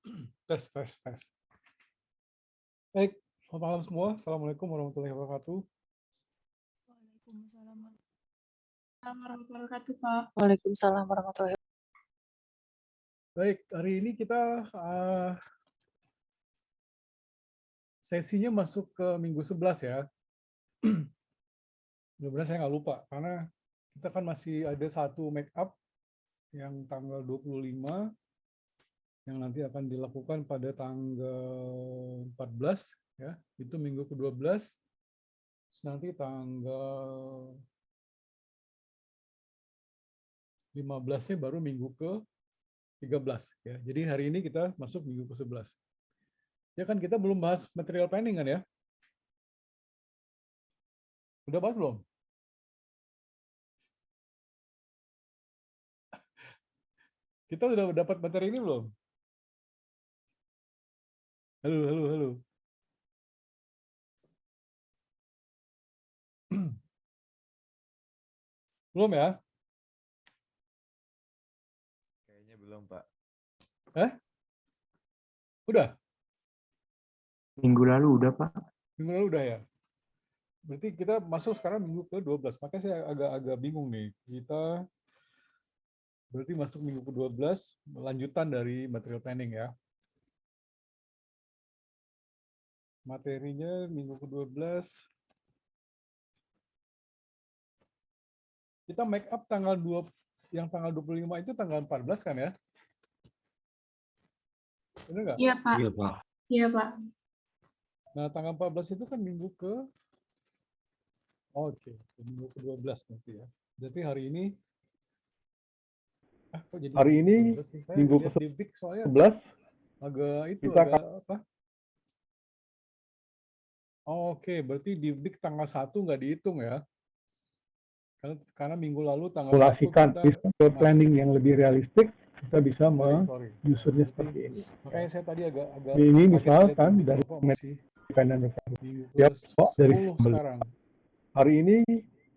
Tes, tes, tes. Baik, selamat malam semua. Assalamualaikum warahmatullahi wabarakatuh. Waalaikumsalam warahmatullahi wabarakatuh, Pak. Waalaikumsalam warahmatullahi wabarakatuh. Baik, hari ini kita sesinya masuk ke minggu 11 ya. Mudah-mudahan saya nggak lupa, karena kita kan masih ada satu make up yang tanggal 25, yang nanti akan dilakukan pada tanggal 14, ya, itu minggu ke-12. Terus nanti tanggal 15-nya baru minggu ke-13. Ya. Jadi hari ini kita masuk minggu ke-11. Ya kan kita belum bahas material planning kan ya? Udah bahas belum? Kita udah dapat materi ini belum? Halo, halo, halo. Belum ya? Kayaknya belum, Pak. Udah? Minggu lalu udah, Pak. Minggu lalu udah ya? Berarti kita masuk sekarang minggu ke-12. Makanya saya agak bingung nih. Kita berarti masuk minggu ke-12, lanjutan dari material planning ya. Materinya minggu ke-12. Kita make up tanggal 2, yang tanggal 25 itu tanggal 14 kan ya? Benar nggak? Iya, Pak. Iya, Pak. Iya, Pak. Nah, tanggal 14 itu kan minggu ke... Oke, minggu ke-12 nanti ya. Berarti hari ini... kok jadi Hari ini minggu ke-11 soalnya 11 agak itu, kita agak apa? Oke, berarti di Dik tanggal 1 nggak dihitung ya? Karena minggu lalu tanggal 1 kalkulasikan kita planning yang lebih realistik, kita bisa sorry. menyusunnya Berarti seperti ini. makanya saya tadi agak Ini kaget misalkan lihat di dari kok masih independent revenue. minggu Ya, Pak, dari ke-10 sisi sekarang. hari ini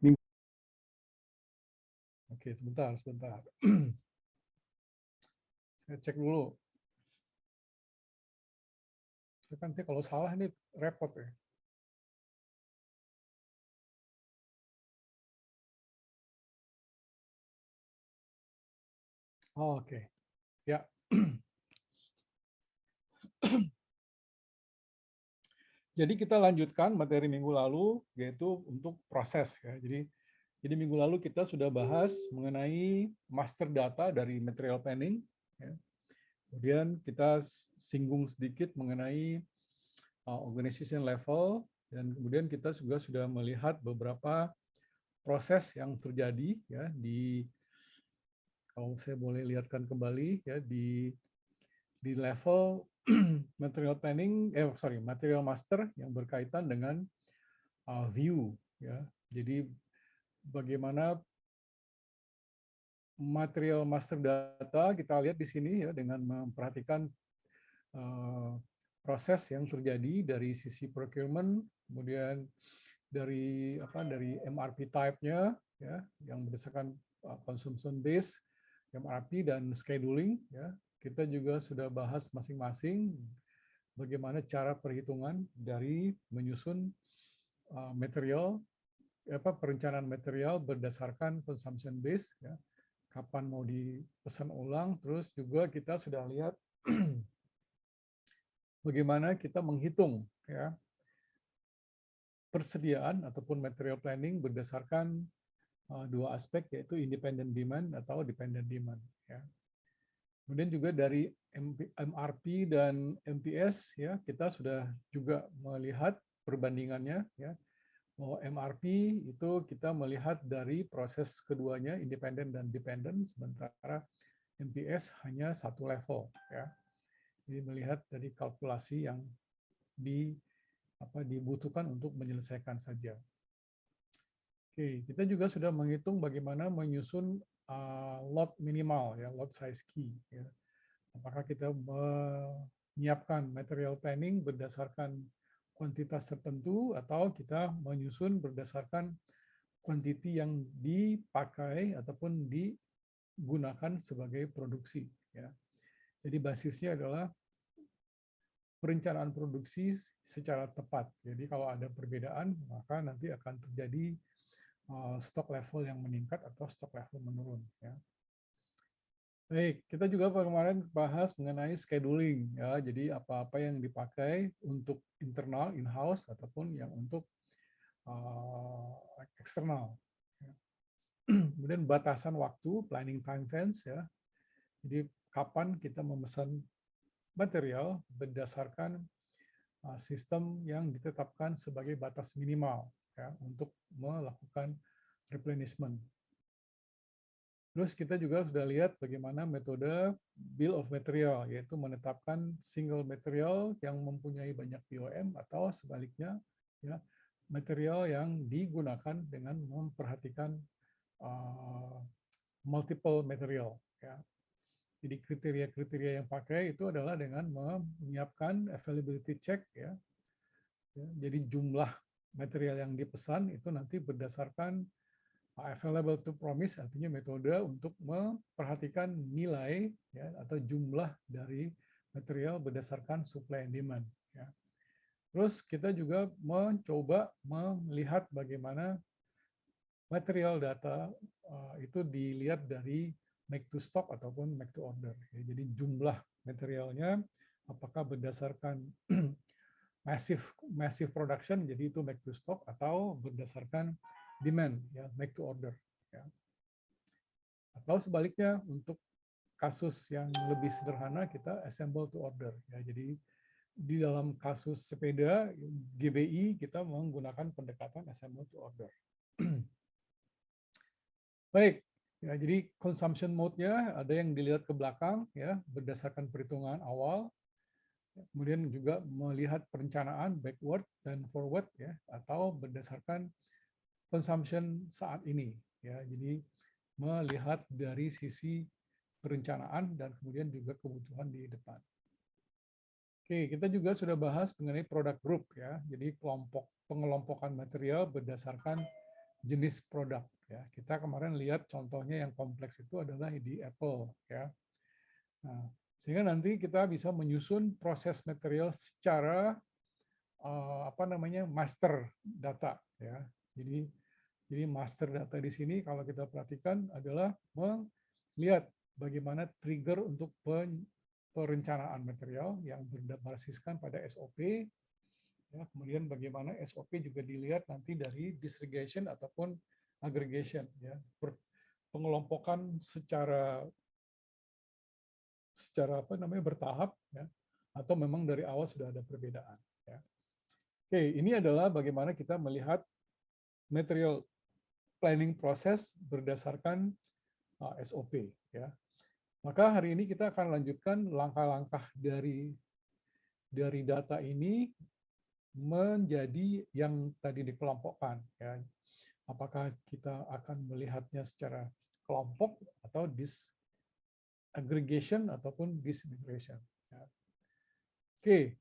minggu Oke, sebentar. Saya cek dulu. Saya kan kalau salah ini repot ya. Oke, ya. Jadi kita lanjutkan materi minggu lalu, yaitu untuk proses ya. Jadi minggu lalu kita sudah bahas mengenai master data dari material planning. Ya. Kemudian kita singgung sedikit mengenai organization level, dan kemudian kita juga sudah melihat beberapa proses yang terjadi ya di, kalau saya boleh lihatkan kembali ya, di level material planning, material master yang berkaitan dengan view ya. Jadi bagaimana material master data kita lihat di sini ya, dengan memperhatikan proses yang terjadi dari sisi procurement, kemudian dari MRP type-nya ya, yang berdasarkan consumption base, MRP dan scheduling ya. Kita juga sudah bahas masing-masing bagaimana cara perhitungan dari menyusun perencanaan material berdasarkan consumption base ya. Kapan mau dipesan ulang, terus juga kita sudah lihat bagaimana kita menghitung ya persediaan ataupun material planning berdasarkan dua aspek, yaitu independent demand atau dependent demand ya. Kemudian juga dari MRP dan MPS ya, kita sudah juga melihat perbandingannya ya, bahwa MRP itu kita melihat dari proses keduanya, independent dan dependent, sementara MPS hanya satu level ya. Jadi melihat dari kalkulasi yang dibutuhkan untuk menyelesaikan saja. Oke, kita juga sudah menghitung bagaimana menyusun lot minimal ya, lot size key ya. Apakah kita menyiapkan material planning berdasarkan kuantitas tertentu atau kita menyusun berdasarkan quantity yang dipakai ataupun digunakan sebagai produksi ya. Jadi basisnya adalah perencanaan produksi secara tepat. Jadi kalau ada perbedaan, maka nanti akan terjadi stok level yang meningkat atau stok level menurun. Ya. Baik, kita juga kemarin bahas mengenai scheduling. Ya. Jadi apa-apa yang dipakai untuk internal, in-house, ataupun yang untuk eksternal. Ya. Kemudian batasan waktu, planning time fence. Ya. Jadi kapan kita memesan material berdasarkan sistem yang ditetapkan sebagai batas minimal ya, untuk melakukan replenishment. Terus kita juga sudah lihat bagaimana metode bill of material, yaitu menetapkan single material yang mempunyai banyak BOM atau sebaliknya ya, material yang digunakan dengan memperhatikan multiple material. Ya. Jadi kriteria-kriteria yang pakai itu adalah dengan menyiapkan availability check ya. Jadi jumlah material yang dipesan itu nanti berdasarkan available to promise, artinya metode untuk memperhatikan nilai ya, atau jumlah dari material berdasarkan supply and demand. Ya. Terus kita juga mencoba melihat bagaimana material data itu dilihat dari make to stock ataupun make to order. Ya, jadi jumlah materialnya apakah berdasarkan massive production, jadi itu make to stock, atau berdasarkan demand, ya make to order. Ya. Atau sebaliknya untuk kasus yang lebih sederhana kita assemble to order. Ya, jadi di dalam kasus sepeda GBI kita menggunakan pendekatan assemble to order. Baik, ya, jadi consumption mode-nya ada yang dilihat ke belakang ya berdasarkan perhitungan awal, kemudian juga melihat perencanaan backward dan forward ya atau berdasarkan consumption saat ini ya. Jadi melihat dari sisi perencanaan dan kemudian juga kebutuhan di depan. Oke, kita juga sudah bahas mengenai product group ya. Jadi pengelompokan material berdasarkan jenis produk ya. Kita kemarin lihat contohnya yang kompleks itu adalah di Apple ya. Nah, sehingga nanti kita bisa menyusun proses material secara master data ya. Jadi master data di sini kalau kita perhatikan adalah melihat bagaimana trigger untuk perencanaan material yang berbasiskan pada SOP. Ya, kemudian bagaimana SOP juga dilihat nanti dari disaggregation ataupun aggregation, ya, pengelompokan secara bertahap, ya, atau memang dari awal sudah ada perbedaan. Ya. Oke, ini adalah bagaimana kita melihat material planning proses berdasarkan SOP. Ya. Maka hari ini kita akan lanjutkan langkah-langkah dari data ini menjadi yang tadi dikelompokkan. Ya. Apakah kita akan melihatnya secara kelompok atau disaggregation ataupun disintegration. Ya. Oke,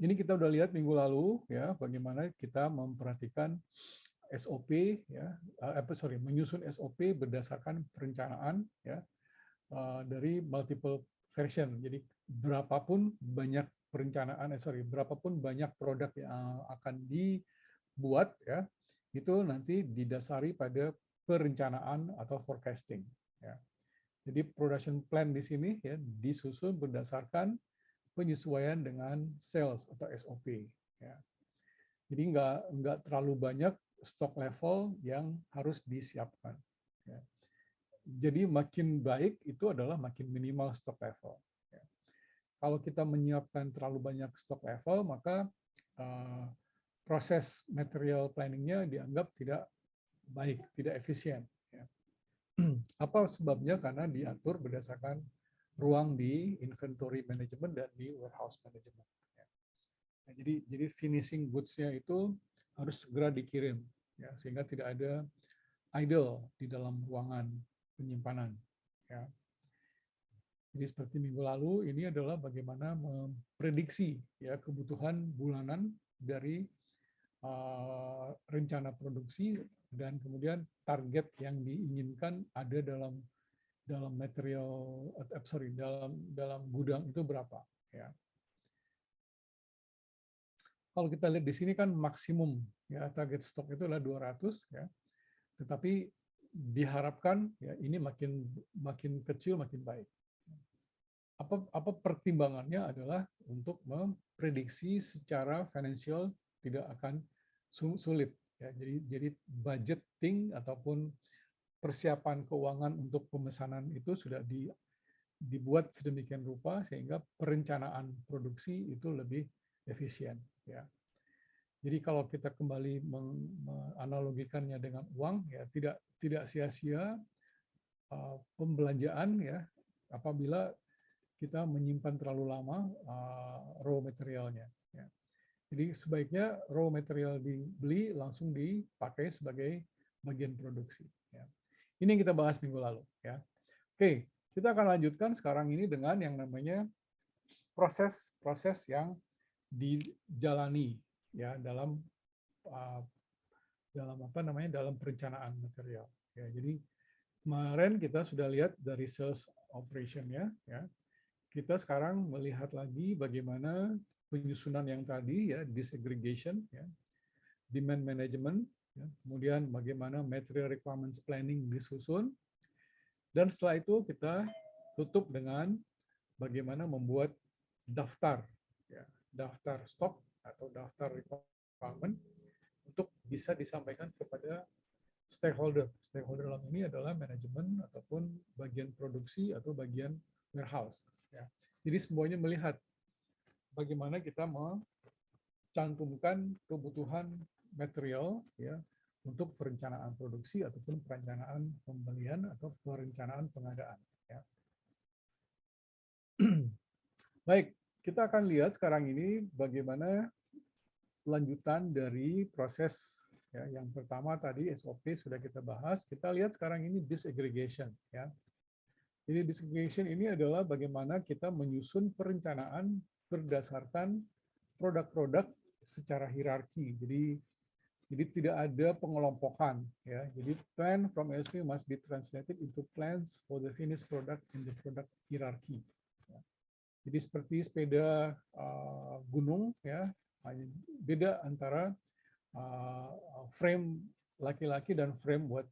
ini kita udah lihat minggu lalu ya bagaimana kita memperhatikan SOP ya, menyusun SOP berdasarkan perencanaan ya dari multiple version. Jadi berapapun banyak berapapun banyak produk yang akan dibuat ya, itu nanti didasari pada perencanaan atau forecasting. Ya. Jadi production plan di sini ya disusun berdasarkan penyesuaian dengan sales atau SOP. Ya. Jadi nggak terlalu banyak stok level yang harus disiapkan. Ya. Jadi makin baik itu adalah makin minimal stok level. Ya. Kalau kita menyiapkan terlalu banyak stok level, maka proses material planning-nya dianggap tidak baik, tidak efisien. Ya. Apa sebabnya? Karena diatur berdasarkan ruang di inventory management dan di warehouse management. Ya. Nah, jadi finishing goods-nya itu harus segera dikirim, ya, sehingga tidak ada idle di dalam ruangan penyimpanan. Ya. Jadi seperti minggu lalu ini adalah bagaimana memprediksi ya kebutuhan bulanan dari rencana produksi dan kemudian target yang diinginkan ada dalam material dalam gudang itu berapa ya. kalau kita lihat di sini kan maksimum ya target stok itu adalah 200 ya. Tetapi diharapkan ya ini makin kecil makin baik. Apa pertimbangannya adalah untuk memprediksi secara financial tidak akan sulit ya. Jadi budgeting ataupun persiapan keuangan untuk pemesanan itu sudah dibuat sedemikian rupa sehingga perencanaan produksi itu lebih efisien ya. Jadi kalau kita kembali menganalogikannya dengan uang ya tidak sia-sia pembelanjaan ya apabila kita menyimpan terlalu lama raw materialnya ya. Jadi sebaiknya raw material dibeli langsung dipakai sebagai bagian produksi ya. Ini yang kita bahas minggu lalu ya. Oke, kita akan lanjutkan sekarang ini dengan yang namanya proses-proses yang dijalani ya dalam dalam perencanaan material ya. Jadi kemarin kita sudah lihat dari sales operation ya. Kita sekarang melihat lagi bagaimana penyusunan yang tadi ya, disaggregation ya, demand management ya, kemudian bagaimana material requirements planning disusun, dan setelah itu kita tutup dengan bagaimana membuat daftar ya, daftar stok atau daftar requirement untuk bisa disampaikan kepada stakeholder. Stakeholder dalam ini adalah manajemen ataupun bagian produksi atau bagian warehouse. Ya. Jadi semuanya melihat bagaimana kita mencantumkan kebutuhan material ya untuk perencanaan produksi ataupun perencanaan pembelian atau perencanaan pengadaan. Ya. Baik, kita akan lihat sekarang ini bagaimana lanjutan dari proses ya. Yang pertama tadi SOP sudah kita bahas. Kita lihat sekarang ini disaggregation ya. Jadi disaggregation ini adalah bagaimana kita menyusun perencanaan berdasarkan produk-produk secara hierarki. Jadi tidak ada pengelompokan ya. Jadi plan from SOP must be translated into plans for the finished product in the product hierarchy. Ya. Jadi seperti sepeda gunung ya, beda antara frame laki-laki dan frame buat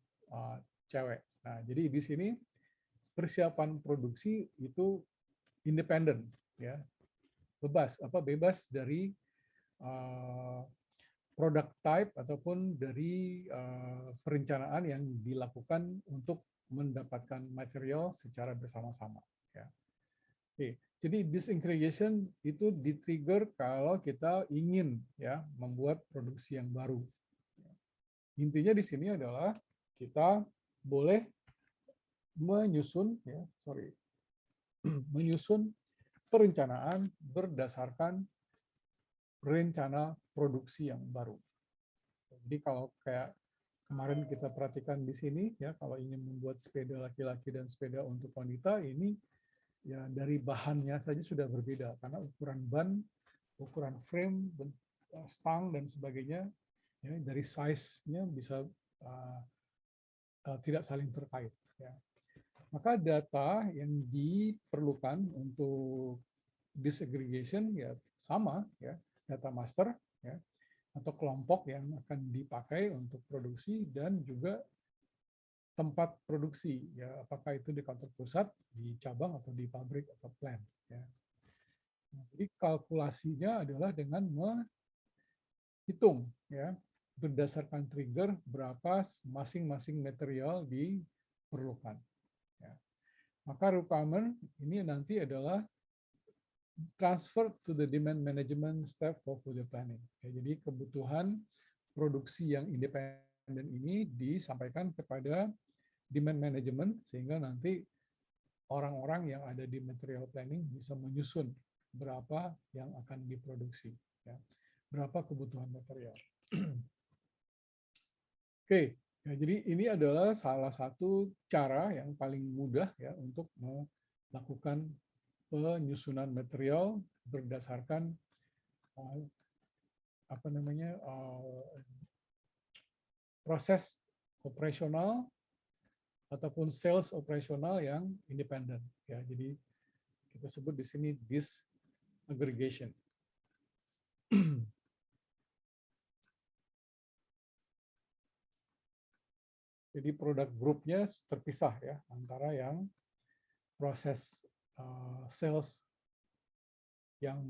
cewek. Nah, jadi di sini persiapan produksi itu independen ya, bebas dari product type ataupun dari perencanaan yang dilakukan untuk mendapatkan material secara bersama-sama ya. Oke, jadi disaggregation itu di-trigger kalau kita ingin ya membuat produksi yang baru. Intinya di sini adalah kita boleh menyusun perencanaan berdasarkan rencana produksi yang baru. Jadi kalau kayak kemarin kita perhatikan di sini ya, kalau ingin membuat sepeda laki-laki dan sepeda untuk wanita ini ya dari bahannya saja sudah berbeda karena ukuran ban, ukuran frame, stang dan sebagainya ya, dari size-nya bisa tidak saling terkait ya. Maka data yang diperlukan untuk disaggregation ya sama ya, data master ya atau kelompok yang akan dipakai untuk produksi dan juga tempat produksi ya, apakah itu di kantor pusat, di cabang atau di pabrik atau plant ya. Nah, jadi kalkulasinya adalah dengan menghitung ya berdasarkan trigger berapa masing-masing material diperlukan. Ya. Maka requirement ini nanti adalah transfer to the demand management step for further planning. Ya, jadi kebutuhan produksi yang independen ini disampaikan kepada demand management sehingga nanti orang-orang yang ada di material planning bisa menyusun berapa yang akan diproduksi, ya, berapa kebutuhan material. Oke. Ya, jadi ini adalah salah satu cara yang paling mudah ya untuk melakukan penyusunan material berdasarkan proses operasional ataupun sales operasional yang independen ya. Jadi kita sebut di sini disaggregation. Jadi produk grupnya terpisah ya antara yang proses sales yang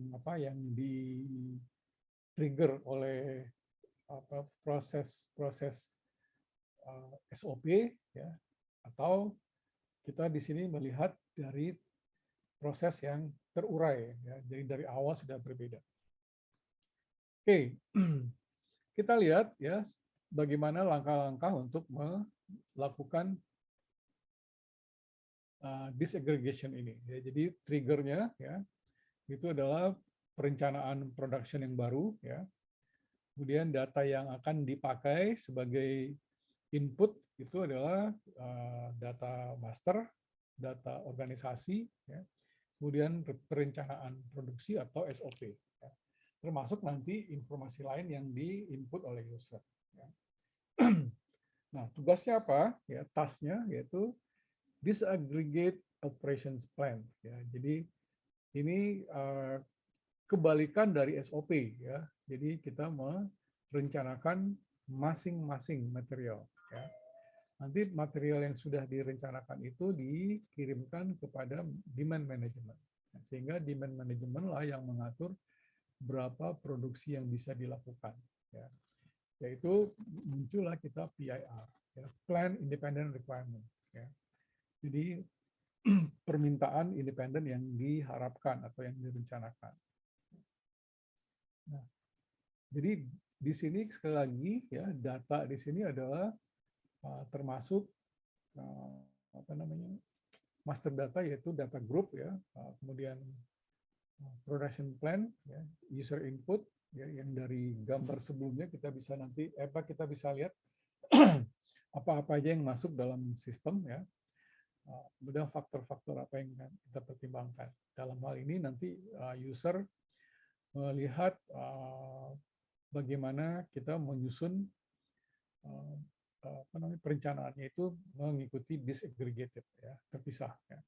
di trigger oleh proses SOP ya, atau kita di sini melihat dari proses yang terurai ya, jadi dari awal sudah berbeda. Oke, kita lihat ya bagaimana langkah-langkah untuk melakukan disaggregation ini. Ya, jadi triggernya ya itu adalah perencanaan production yang baru ya. Kemudian data yang akan dipakai sebagai input itu adalah data master, data organisasi, ya. Kemudian perencanaan produksi atau SOP, ya. Termasuk nanti informasi lain yang di-input oleh user. Ya. Nah, tugasnya apa? Ya, tasknya yaitu disaggregate operations plan. Ya. Jadi ini kebalikan dari SOP ya. Jadi kita merencanakan masing-masing material ya. Nanti material yang sudah direncanakan itu dikirimkan kepada demand management. Sehingga demand management lah yang mengatur berapa produksi yang bisa dilakukan ya. Yaitu muncullah kita PIR ya, Plan Independent Requirement ya. Jadi permintaan independen yang diharapkan atau yang direncanakan. Nah, jadi di sini sekali lagi ya data di sini adalah termasuk master data yaitu data group ya, kemudian production plan ya, user input ya, yang dari gambar sebelumnya kita bisa nanti kita bisa lihat apa-apa aja yang masuk dalam sistem ya. Kemudian faktor-faktor apa yang kita pertimbangkan. Dalam hal ini nanti user melihat bagaimana kita menyusun perencanaannya itu mengikuti disaggregated ya, terpisah ya.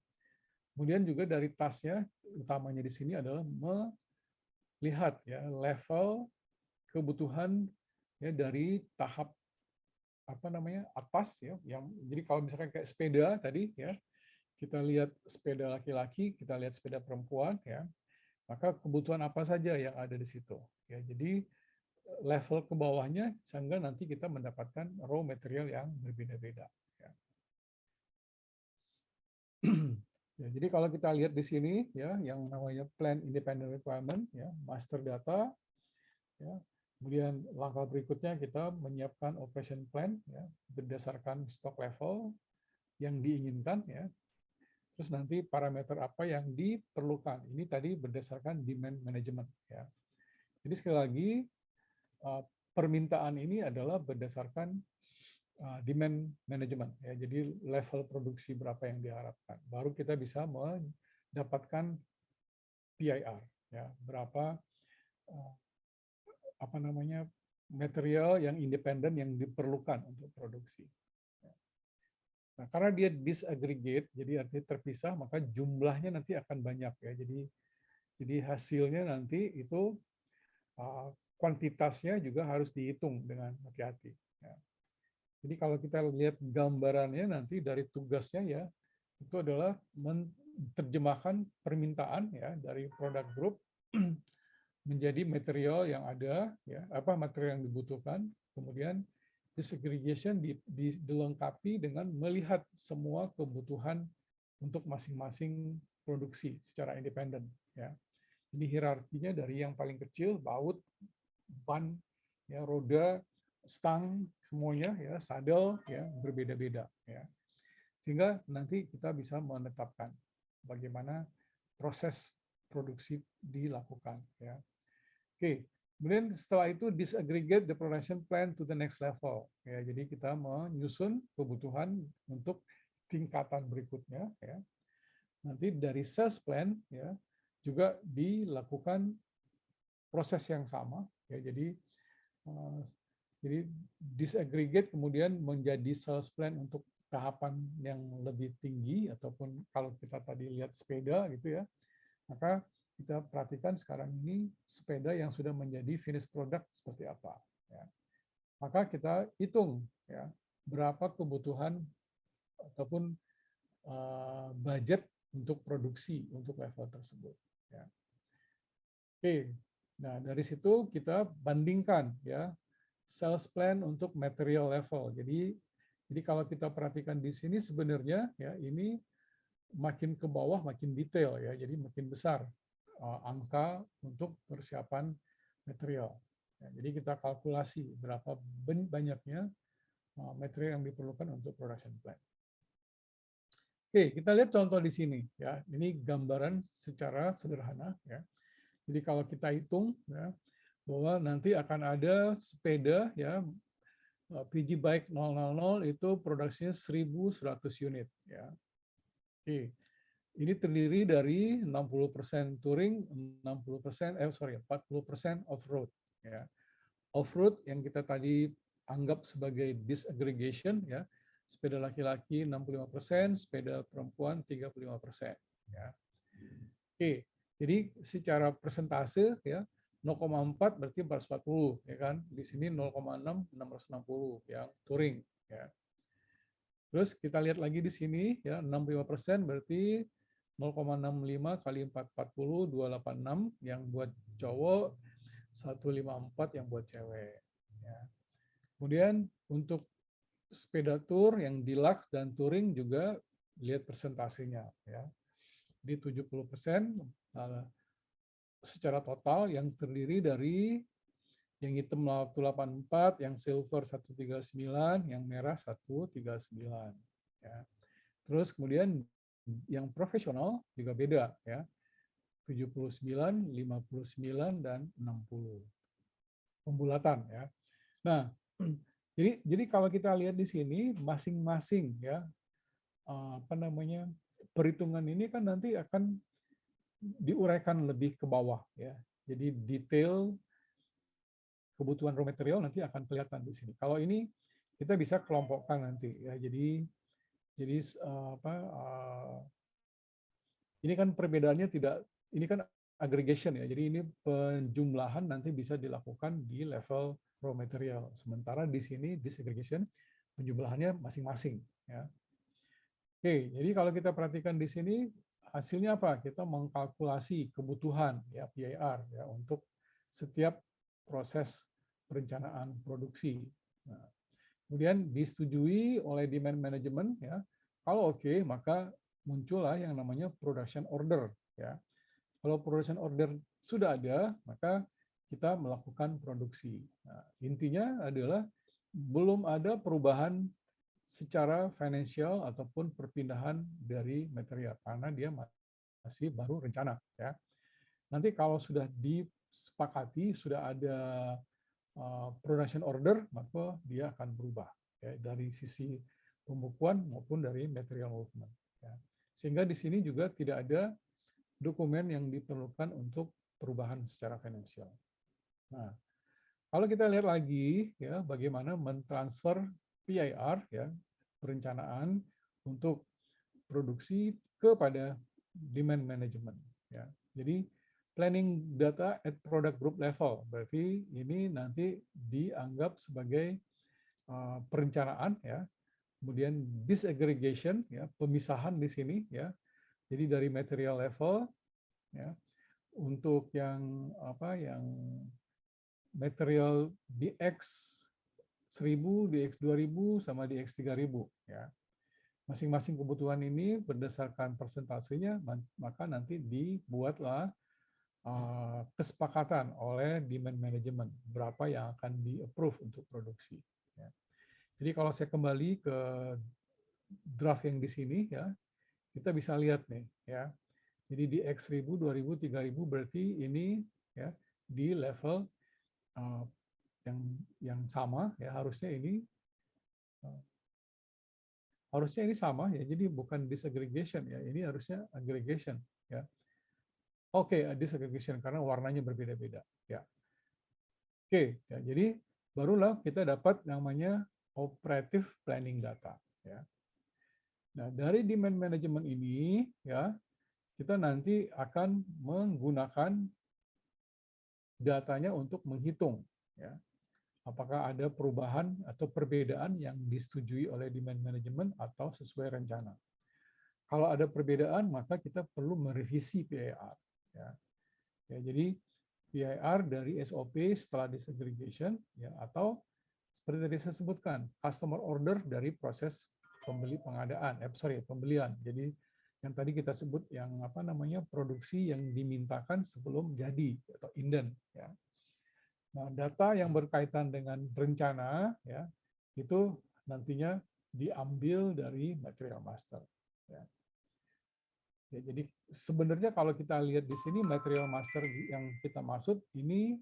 Kemudian juga dari tasknya utamanya di sini adalah melihat ya level kebutuhan ya dari tahap atas ya, yang jadi kalau misalkan kayak sepeda tadi ya, kita lihat sepeda laki-laki, kita lihat sepeda perempuan ya, maka kebutuhan apa saja yang ada di situ ya. Jadi level ke bawahnya sehingga nanti kita mendapatkan raw material yang berbeda-beda ya. Ya, jadi kalau kita lihat di sini ya yang namanya plan independent requirement ya, master data ya. Kemudian langkah berikutnya kita menyiapkan operation plan ya berdasarkan stock level yang diinginkan ya. Terus nanti parameter apa yang diperlukan. Ini tadi berdasarkan demand management ya. Jadi sekali lagi permintaan ini adalah berdasarkan demand management ya. Jadi level produksi berapa yang diharapkan. Baru kita bisa mendapatkan PIR ya, berapa material yang independen yang diperlukan untuk produksi. Nah, karena dia disaggregate, jadi artinya terpisah, maka jumlahnya nanti akan banyak ya. Jadi hasilnya nanti itu kuantitasnya juga harus dihitung dengan hati-hati. Ya. Jadi kalau kita lihat gambarannya nanti dari tugasnya ya, itu adalah menerjemahkan permintaan ya dari produk group menjadi material yang ada, ya, material yang dibutuhkan, kemudian disaggregation dilengkapi dengan melihat semua kebutuhan untuk masing-masing produksi secara independen. Ya. Ini hierarkinya dari yang paling kecil, baut, ban, ya, roda, stang, semuanya, ya, saddle, ya, berbeda-beda. Ya. Sehingga nanti kita bisa menetapkan bagaimana proses produksi dilakukan. Ya. Oke, kemudian setelah itu disaggregate the production plan to the next level. Ya, jadi kita menyusun kebutuhan untuk tingkatan berikutnya. Ya. Nanti dari sales plan ya juga dilakukan proses yang sama. Ya, jadi disaggregate kemudian menjadi sales plan untuk tahapan yang lebih tinggi ataupun kalau kita tadi lihat sepeda gitu ya, maka kita perhatikan sekarang ini sepeda yang sudah menjadi finished product seperti apa. Ya. Maka kita hitung ya berapa kebutuhan ataupun budget untuk produksi untuk level tersebut. Ya. Oke, nah dari situ kita bandingkan ya sales plan untuk material level. Jadi kalau kita perhatikan di sini sebenarnya ya ini makin ke bawah makin detail ya, jadi makin besar angka untuk persiapan material. Ya, jadi kita kalkulasi berapa banyaknya material yang diperlukan untuk production plan. Oke, kita lihat contoh di sini ya. Ini gambaran secara sederhana ya. Jadi kalau kita hitung ya bahwa nanti akan ada sepeda ya PG Bike 000 itu produksinya 1.100 unit ya. Oke. Ini terdiri dari 60% touring, 40% off-road ya. Off-road yang kita tadi anggap sebagai disaggregation ya. Sepeda laki-laki 65%, sepeda perempuan 35% ya. Oke, jadi secara persentase ya 0,4 berarti 440 ya kan. Di sini 0,6 660 yang touring ya. Terus kita lihat lagi di sini ya 65% berarti 0,65 kali 440 286 yang buat cowok, 154 yang buat cewek ya. Kemudian untuk sepeda tour yang deluxe dan touring juga lihat persentasenya ya. Di 70% secara total yang terdiri dari yang hitam 184, yang silver 139, yang merah 139 ya. Terus kemudian yang profesional juga beda ya. 79, 59 dan 60. Pembulatan ya. Nah, jadi kalau kita lihat di sini masing-masing ya apa namanya perhitungan ini kan nanti akan diuraikan lebih ke bawah ya. Jadi detail kebutuhan raw material nanti akan kelihatan di sini. Kalau ini kita bisa kelompokkan nanti ya. Jadi ini kan perbedaannya tidak, ini kan aggregation ya. Jadi ini penjumlahan nanti bisa dilakukan di level raw material. Sementara di sini disaggregation penjumlahannya masing-masing ya. Oke, jadi kalau kita perhatikan di sini hasilnya apa? Kita mengkalkulasi kebutuhan ya PIR ya untuk setiap proses perencanaan produksi. Nah, kemudian disetujui oleh demand management ya. Kalau oke, maka muncullah yang namanya production order ya. Kalau production order sudah ada, maka kita melakukan produksi. Nah, intinya adalah belum ada perubahan secara financial ataupun perpindahan dari material karena dia masih baru rencana ya. Nanti kalau sudah disepakati, sudah ada production order, maka dia akan berubah ya, dari sisi pembukuan maupun dari material movement ya. Sehingga di sini juga tidak ada dokumen yang diperlukan untuk perubahan secara finansial. Nah, kalau kita lihat lagi ya bagaimana mentransfer PIR ya, perencanaan untuk produksi kepada demand management ya. Jadi planning data at product group level berarti ini nanti dianggap sebagai perencanaan ya. Kemudian disaggregation ya, pemisahan di sini ya. Jadi dari material level ya. Untuk yang apa yang material DX 1000, DX 2000 sama DX 3000 ya. Masing-masing kebutuhan ini berdasarkan persentasenya maka nanti dibuatlah kesepakatan oleh demand management berapa yang akan di-approve untuk produksi ya. Jadi kalau saya kembali ke draft yang di sini ya, kita bisa lihat nih ya. Jadi di X 1000, 2000, 3000 berarti ini ya di level yang sama ya, harusnya ini sama ya. Jadi bukan disaggregation ya, ini harusnya aggregation ya. Oke, disaggregation karena warnanya berbeda-beda ya. Oke, ya, jadi barulah kita dapat namanya operative planning data ya. Nah, dari demand management ini ya kita nanti akan menggunakan datanya untuk menghitung ya apakah ada perubahan atau perbedaan yang disetujui oleh demand management atau sesuai rencana. Kalau ada perbedaan, maka kita perlu merevisi PIR. Ya. Ya, jadi PIR dari SOP setelah disaggregation, ya, atau seperti tadi saya sebutkan, customer order dari proses pembelian. Jadi yang tadi kita sebut yang apa namanya produksi yang dimintakan sebelum jadi atau inden. Ya. Nah, data yang berkaitan dengan rencana, ya, itu nantinya diambil dari material master. Ya. Ya, jadi sebenarnya kalau kita lihat di sini material master yang kita maksud ini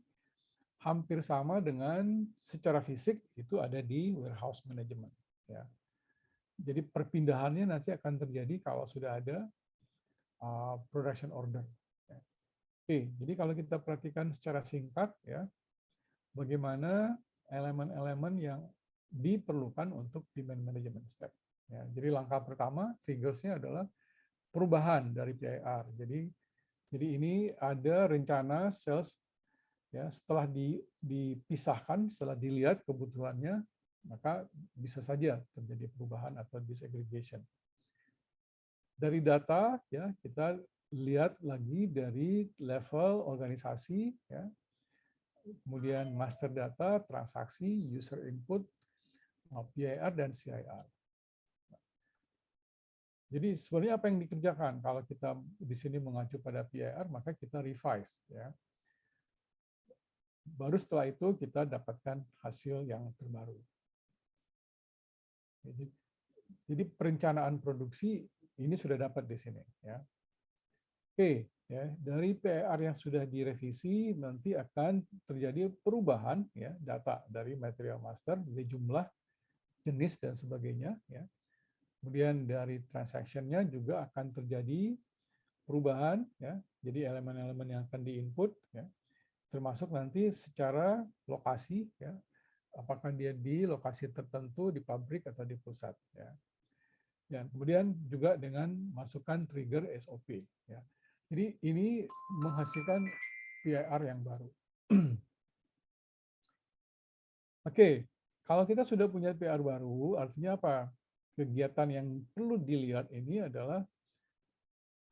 hampir sama dengan secara fisik itu ada di warehouse management. Ya. Jadi perpindahannya nanti akan terjadi kalau sudah ada production order. Ya. Oke, jadi kalau kita perhatikan secara singkat, ya, bagaimana elemen-elemen yang diperlukan untuk demand management step. Ya, jadi langkah pertama triggersnya adalah perubahan dari PIR. Jadi ini ada rencana sales, ya, setelah dipisahkan, setelah dilihat kebutuhannya, maka bisa saja terjadi perubahan atau disaggregation. Dari data, ya, kita lihat lagi dari level organisasi, ya, kemudian master data, transaksi, user input, PIR, dan CIR. Jadi sebenarnya apa yang dikerjakan? Kalau kita di sini mengacu pada PIR, maka kita revise. Ya. Baru setelah itu kita dapatkan hasil yang terbaru. Jadi perencanaan produksi ini sudah dapat di sini. Ya. Oke, ya, dari PIR yang sudah direvisi nanti akan terjadi perubahan, ya, data dari material master, dari jumlah, jenis, dan sebagainya. Ya. Kemudian dari transaction-nya juga akan terjadi perubahan, ya. Jadi elemen-elemen yang akan diinput, ya, termasuk nanti secara lokasi, ya, apakah dia di lokasi tertentu, di pabrik atau di pusat, ya. Dan kemudian juga dengan masukkan trigger SOP, ya. Jadi ini menghasilkan PIR yang baru. Oke, kalau kita sudah punya PIR baru, artinya apa? Kegiatan yang perlu dilihat ini adalah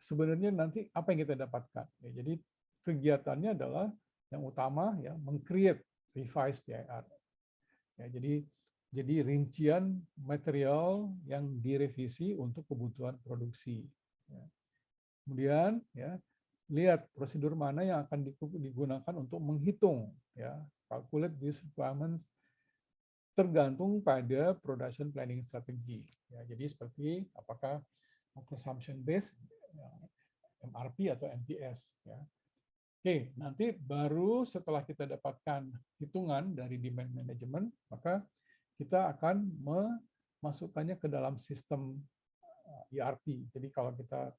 sebenarnya nanti apa yang kita dapatkan. Ya, jadi kegiatannya adalah yang utama, ya, meng-create revise PIR. Ya, jadi rincian material yang direvisi untuk kebutuhan produksi. Ya. Kemudian, ya, lihat prosedur mana yang akan digunakan untuk menghitung, ya, calculate these requirements tergantung pada production planning strategy. Ya, jadi seperti apakah consumption based, ya, MRP atau MPS. Ya. Oke, nanti baru setelah kita dapatkan hitungan dari demand management, maka kita akan memasukkannya ke dalam sistem ERP. Jadi kalau kita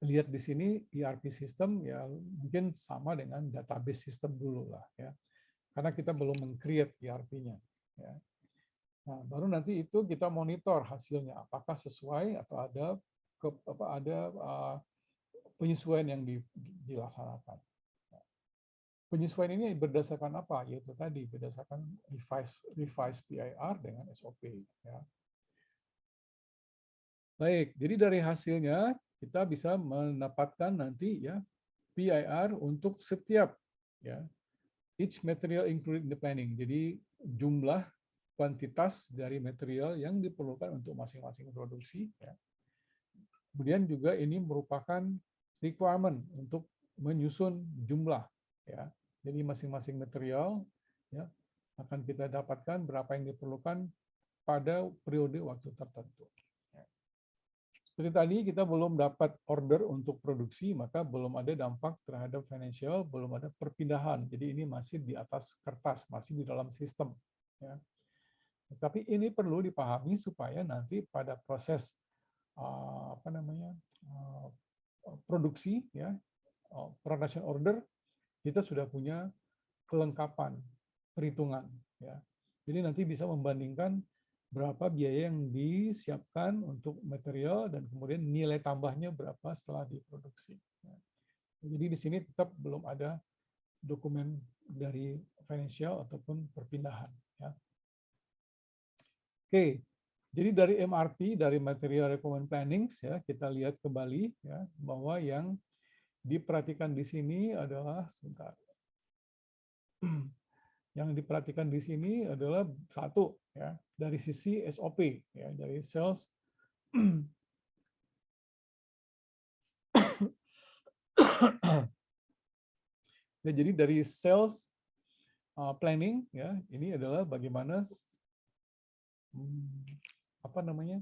lihat di sini ERP system, ya mungkin sama dengan database system dulu lah, ya. Karena kita belum meng-create ERP-nya. Ya. Nah, baru nanti itu kita monitor hasilnya, apakah sesuai atau ada penyesuaian yang dilaksanakan. Penyesuaian ini berdasarkan apa? Yaitu tadi berdasarkan revise PIR dengan SOP. Ya. Baik, jadi dari hasilnya kita bisa mendapatkan nanti, ya, PIR untuk setiap, ya, each material included in the planning. Jadi jumlah kuantitas dari material yang diperlukan untuk masing-masing produksi. Ya. Kemudian juga ini merupakan requirement untuk menyusun jumlah. Ya. Jadi masing-masing material, ya, akan kita dapatkan berapa yang diperlukan pada periode waktu tertentu. Ya. Seperti tadi kita belum dapat order untuk produksi, maka belum ada dampak terhadap financial, belum ada perpindahan. Jadi ini masih di atas kertas, masih di dalam sistem. Ya. Tapi ini perlu dipahami supaya nanti pada proses produksi, ya, production order, kita sudah punya kelengkapan perhitungan. Ya. Jadi nanti bisa membandingkan berapa biaya yang disiapkan untuk material dan kemudian nilai tambahnya berapa setelah diproduksi. Ya. Jadi di sini tetap belum ada dokumen dari financial ataupun perpindahan. Ya. Oke, jadi dari MRP, dari Material Requirement Planning, ya kita lihat kembali ya bahwa yang diperhatikan di sini adalah sebentar. Yang diperhatikan di sini adalah satu ya dari sisi SOP ya dari sales ya, jadi dari sales planning ya ini adalah bagaimana apa namanya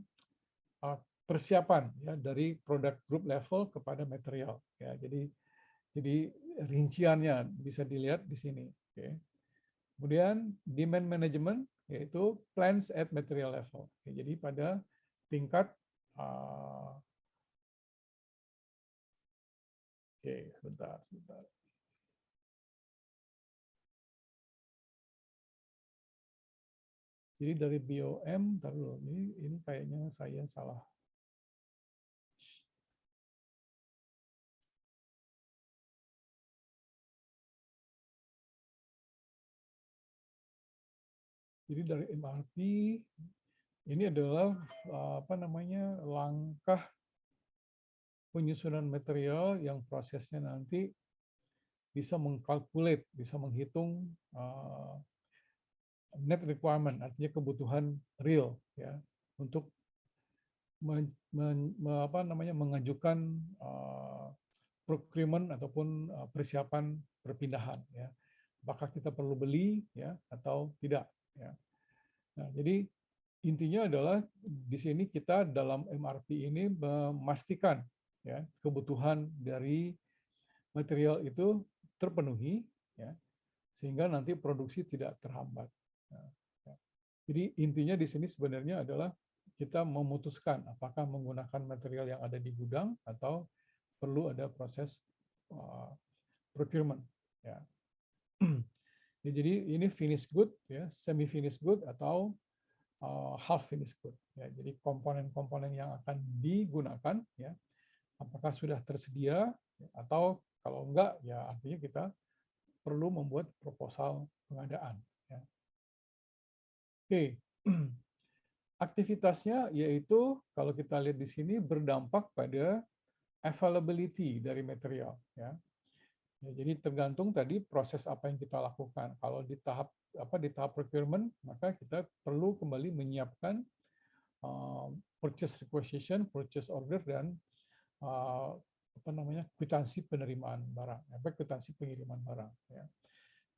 persiapan ya dari product group level kepada material ya jadi rinciannya bisa dilihat di sini. Oke. Kemudian demand management yaitu plans at material level. Oke, jadi pada tingkat oke, sebentar. Jadi dari BOM, ntar dulu, ini kayaknya saya salah. Jadi dari MRP ini adalah apa namanya langkah penyusunan material yang prosesnya nanti bisa mengkalkulate, bisa menghitung net requirement, artinya kebutuhan real ya untuk mengajukan procurement ataupun persiapan perpindahan ya. Apakah kita perlu beli ya atau tidak ya. Nah, jadi intinya adalah di sini kita dalam MRP ini memastikan ya kebutuhan dari material itu terpenuhi ya sehingga nanti produksi tidak terhambat. Nah, ya. Jadi intinya di sini sebenarnya adalah kita memutuskan apakah menggunakan material yang ada di gudang atau perlu ada proses procurement. Ya. Jadi ini finished good, ya, semi finished good atau half finished good. Ya. Jadi komponen-komponen yang akan digunakan, ya, apakah sudah tersedia atau kalau enggak, ya artinya kita perlu membuat proposal pengadaan. Ya. Oke. Aktivitasnya yaitu kalau kita lihat di sini berdampak pada availability dari material. Ya. Ya, jadi tergantung tadi proses apa yang kita lakukan. Kalau di tahap procurement, maka kita perlu kembali menyiapkan purchase requisition, purchase order dan kwitansi penerimaan barang, kwitansi pengiriman barang. Ya.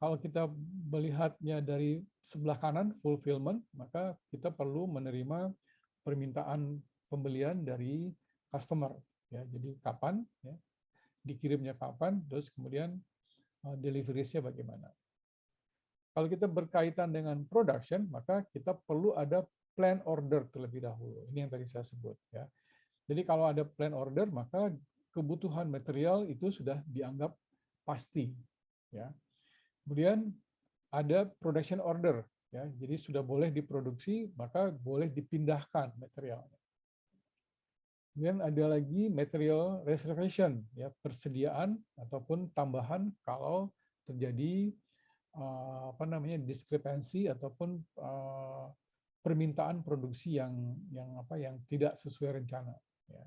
Kalau kita melihatnya dari sebelah kanan fulfillment, maka kita perlu menerima permintaan pembelian dari customer. Ya, jadi kapan? Ya, dikirimnya kapan, terus kemudian delivery-nya bagaimana. Kalau kita berkaitan dengan production, maka kita perlu ada plan order terlebih dahulu. Ini yang tadi saya sebut. Ya. Jadi kalau ada plan order, maka kebutuhan material itu sudah dianggap pasti. Ya. Kemudian ada production order. Ya. Jadi sudah boleh diproduksi, maka boleh dipindahkan materialnya. Kemudian ada lagi material reservation, ya persediaan ataupun tambahan kalau terjadi diskrepansi ataupun permintaan produksi yang tidak sesuai rencana. Ya.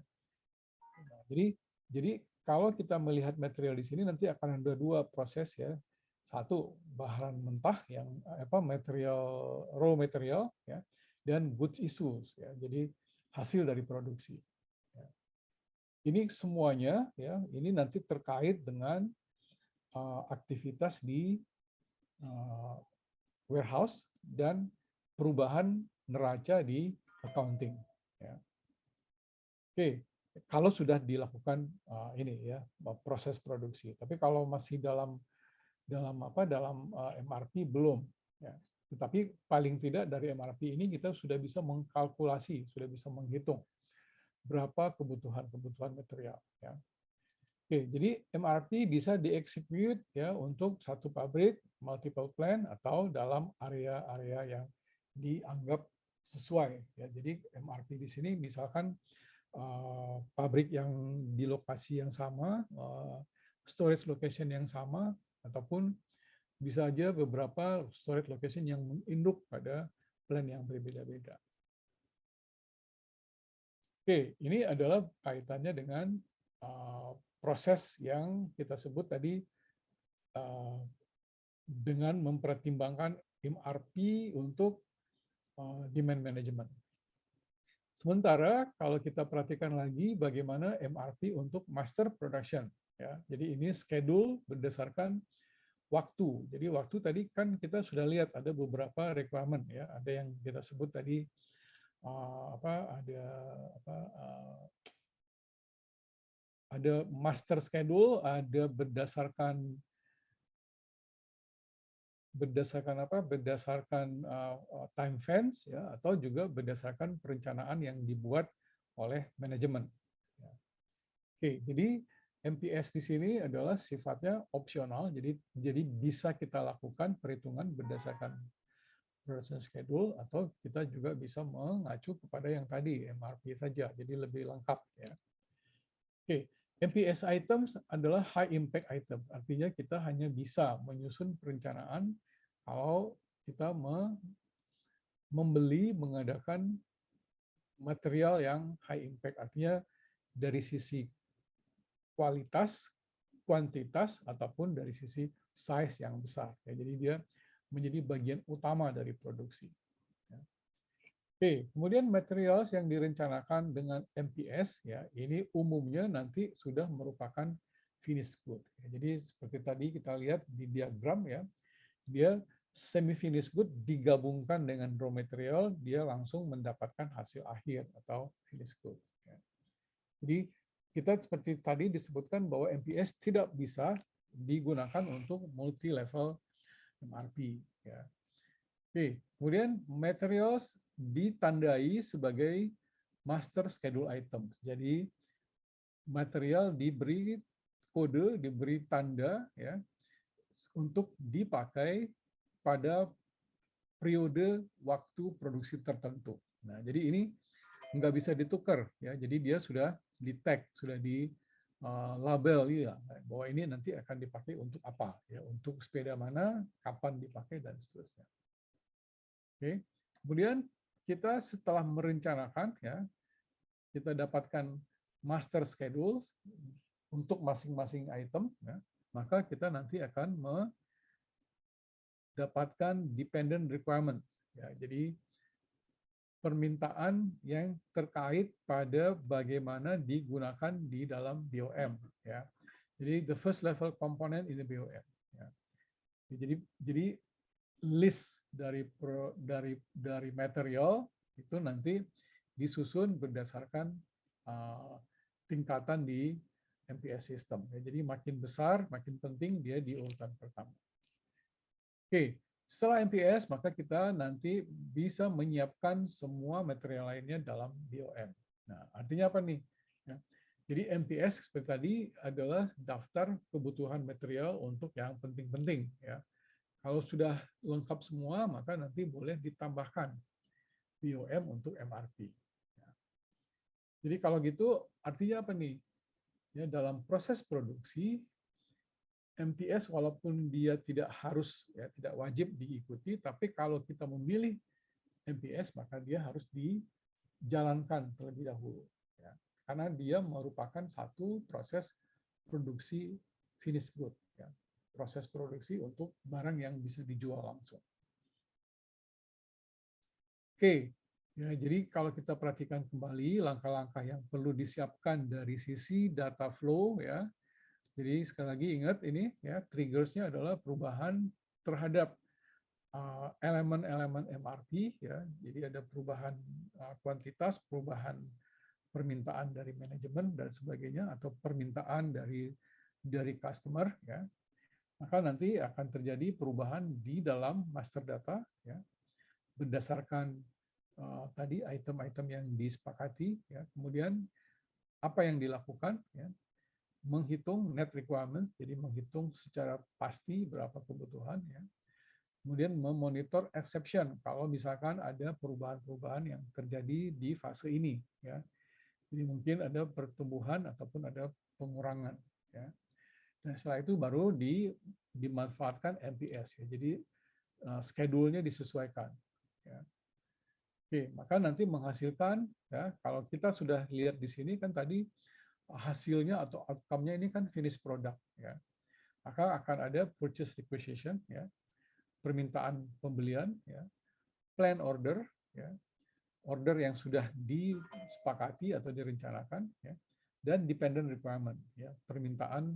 Nah, jadi kalau kita melihat material di sini nanti akan ada dua proses ya. Satu bahan mentah yang raw material ya dan goods issues ya. Jadi hasil dari produksi. Ini semuanya ya, ini nanti terkait dengan aktivitas di warehouse dan perubahan neraca di accounting. Ya. Oke, kalau sudah dilakukan ini ya proses produksi. Tapi kalau masih dalam MRP belum. Ya. Tetapi paling tidak dari MRP ini kita sudah bisa mengkalkulasi, sudah bisa menghitung berapa kebutuhan material. Ya. Oke, jadi MRP bisa dieksekut ya untuk satu pabrik, multiple plant atau dalam area-area yang dianggap sesuai. Ya, jadi MRP di sini misalkan pabrik yang di lokasi yang sama, storage location yang sama, ataupun bisa aja beberapa storage location yang menginduk pada plan yang berbeda-beda. Oke, ini adalah kaitannya dengan proses yang kita sebut tadi dengan mempertimbangkan MRP untuk demand management. Sementara kalau kita perhatikan lagi bagaimana MRP untuk master production, ya. Jadi ini schedule berdasarkan waktu. Jadi waktu tadi kan kita sudah lihat ada beberapa requirement, ya. Ada yang kita sebut tadi ada master schedule, ada berdasarkan time fence, ya, atau juga berdasarkan perencanaan yang dibuat oleh manajemen. Ya. Oke, jadi MPS di sini adalah sifatnya opsional, jadi bisa kita lakukan perhitungan berdasarkan production schedule, atau kita juga bisa mengacu kepada yang tadi MRP saja, jadi lebih lengkap, ya. Oke, MPS items adalah high impact item, artinya kita hanya bisa menyusun perencanaan kalau kita mengadakan material yang high impact, artinya dari sisi kualitas, kuantitas, ataupun dari sisi size yang besar. Ya, jadi dia menjadi bagian utama dari produksi. Ya. Oke, kemudian materials yang direncanakan dengan MPS, ya, ini umumnya nanti sudah merupakan finished good. Ya, jadi seperti tadi kita lihat di diagram, ya, dia semi finished good digabungkan dengan raw material, dia langsung mendapatkan hasil akhir atau finished good. Ya. Jadi kita seperti tadi disebutkan bahwa MPS tidak bisa digunakan untuk multi level MRP. Ya. Oke, kemudian materials ditandai sebagai master schedule items. Jadi material diberi kode, diberi tanda, ya, untuk dipakai pada periode waktu produksi tertentu. Nah, jadi ini nggak bisa ditukar, ya. Jadi dia sudah di tag, sudah di label, ya, bahwa ini nanti akan dipakai untuk apa, ya, untuk sepeda mana, kapan dipakai, dan seterusnya. Oke, kemudian kita setelah merencanakan, ya, kita dapatkan master schedule untuk masing-masing item, ya, maka kita nanti akan mendapatkan dependent requirements, ya. Jadi permintaan yang terkait pada bagaimana digunakan di dalam BOM, ya. Jadi the first level component in the BOM, ya. Jadi list dari material itu nanti disusun berdasarkan tingkatan di MPS system. Ya, jadi makin besar, makin penting dia di urutan pertama. Oke, setelah MPS maka kita nanti bisa menyiapkan semua material lainnya dalam BOM. Nah, artinya apa nih? Ya, jadi MPS seperti tadi adalah daftar kebutuhan material untuk yang penting-penting, ya. Kalau sudah lengkap semua, maka nanti boleh ditambahkan BOM untuk MRP. Jadi kalau gitu, artinya apa nih? Ya, dalam proses produksi, MPS walaupun dia tidak harus, ya, tidak wajib diikuti, tapi kalau kita memilih MPS, maka dia harus dijalankan terlebih dahulu. Ya. Karena dia merupakan satu proses produksi finished good. Ya. Proses produksi untuk barang yang bisa dijual langsung. Oke, ya, jadi kalau kita perhatikan kembali langkah-langkah yang perlu disiapkan dari sisi data flow, ya. Jadi sekali lagi ingat ini, ya, triggersnya adalah perubahan terhadap elemen-elemen MRP, ya. Jadi ada perubahan kuantitas, perubahan permintaan dari manajemen dan sebagainya, atau permintaan dari customer, ya. Maka nanti akan terjadi perubahan di dalam master data, ya, berdasarkan tadi item-item yang disepakati, ya. Kemudian apa yang dilakukan, ya, menghitung net requirements, jadi menghitung secara pasti berapa kebutuhan, ya. Kemudian memonitor exception kalau misalkan ada perubahan-perubahan yang terjadi di fase ini, ya. Jadi mungkin ada pertumbuhan ataupun ada pengurangan, ya. Dan setelah itu baru dimanfaatkan MPS ya. Jadi schedule-nya disesuaikan. Ya. Oke, maka nanti menghasilkan ya, kalau kita sudah lihat di sini kan tadi hasilnya atau outcome-nya ini kan finished product ya. Maka akan ada purchase requisition ya, permintaan pembelian ya, plan order ya, order yang sudah disepakati atau direncanakan ya, dan dependent requirement ya, permintaan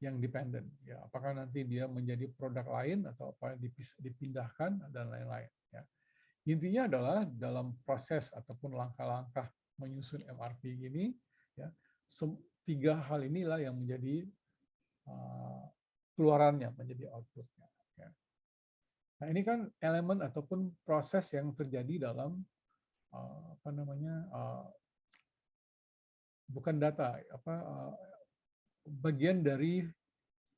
yang dependent ya, apakah nanti dia menjadi produk lain atau apa dipindahkan dan lain-lain ya. Intinya adalah dalam proses ataupun langkah-langkah menyusun MRP ini ya, tiga hal inilah yang menjadi keluarannya, menjadi outputnya ya. Nah, ini kan elemen ataupun proses yang terjadi dalam apa namanya, bukan data, bagian dari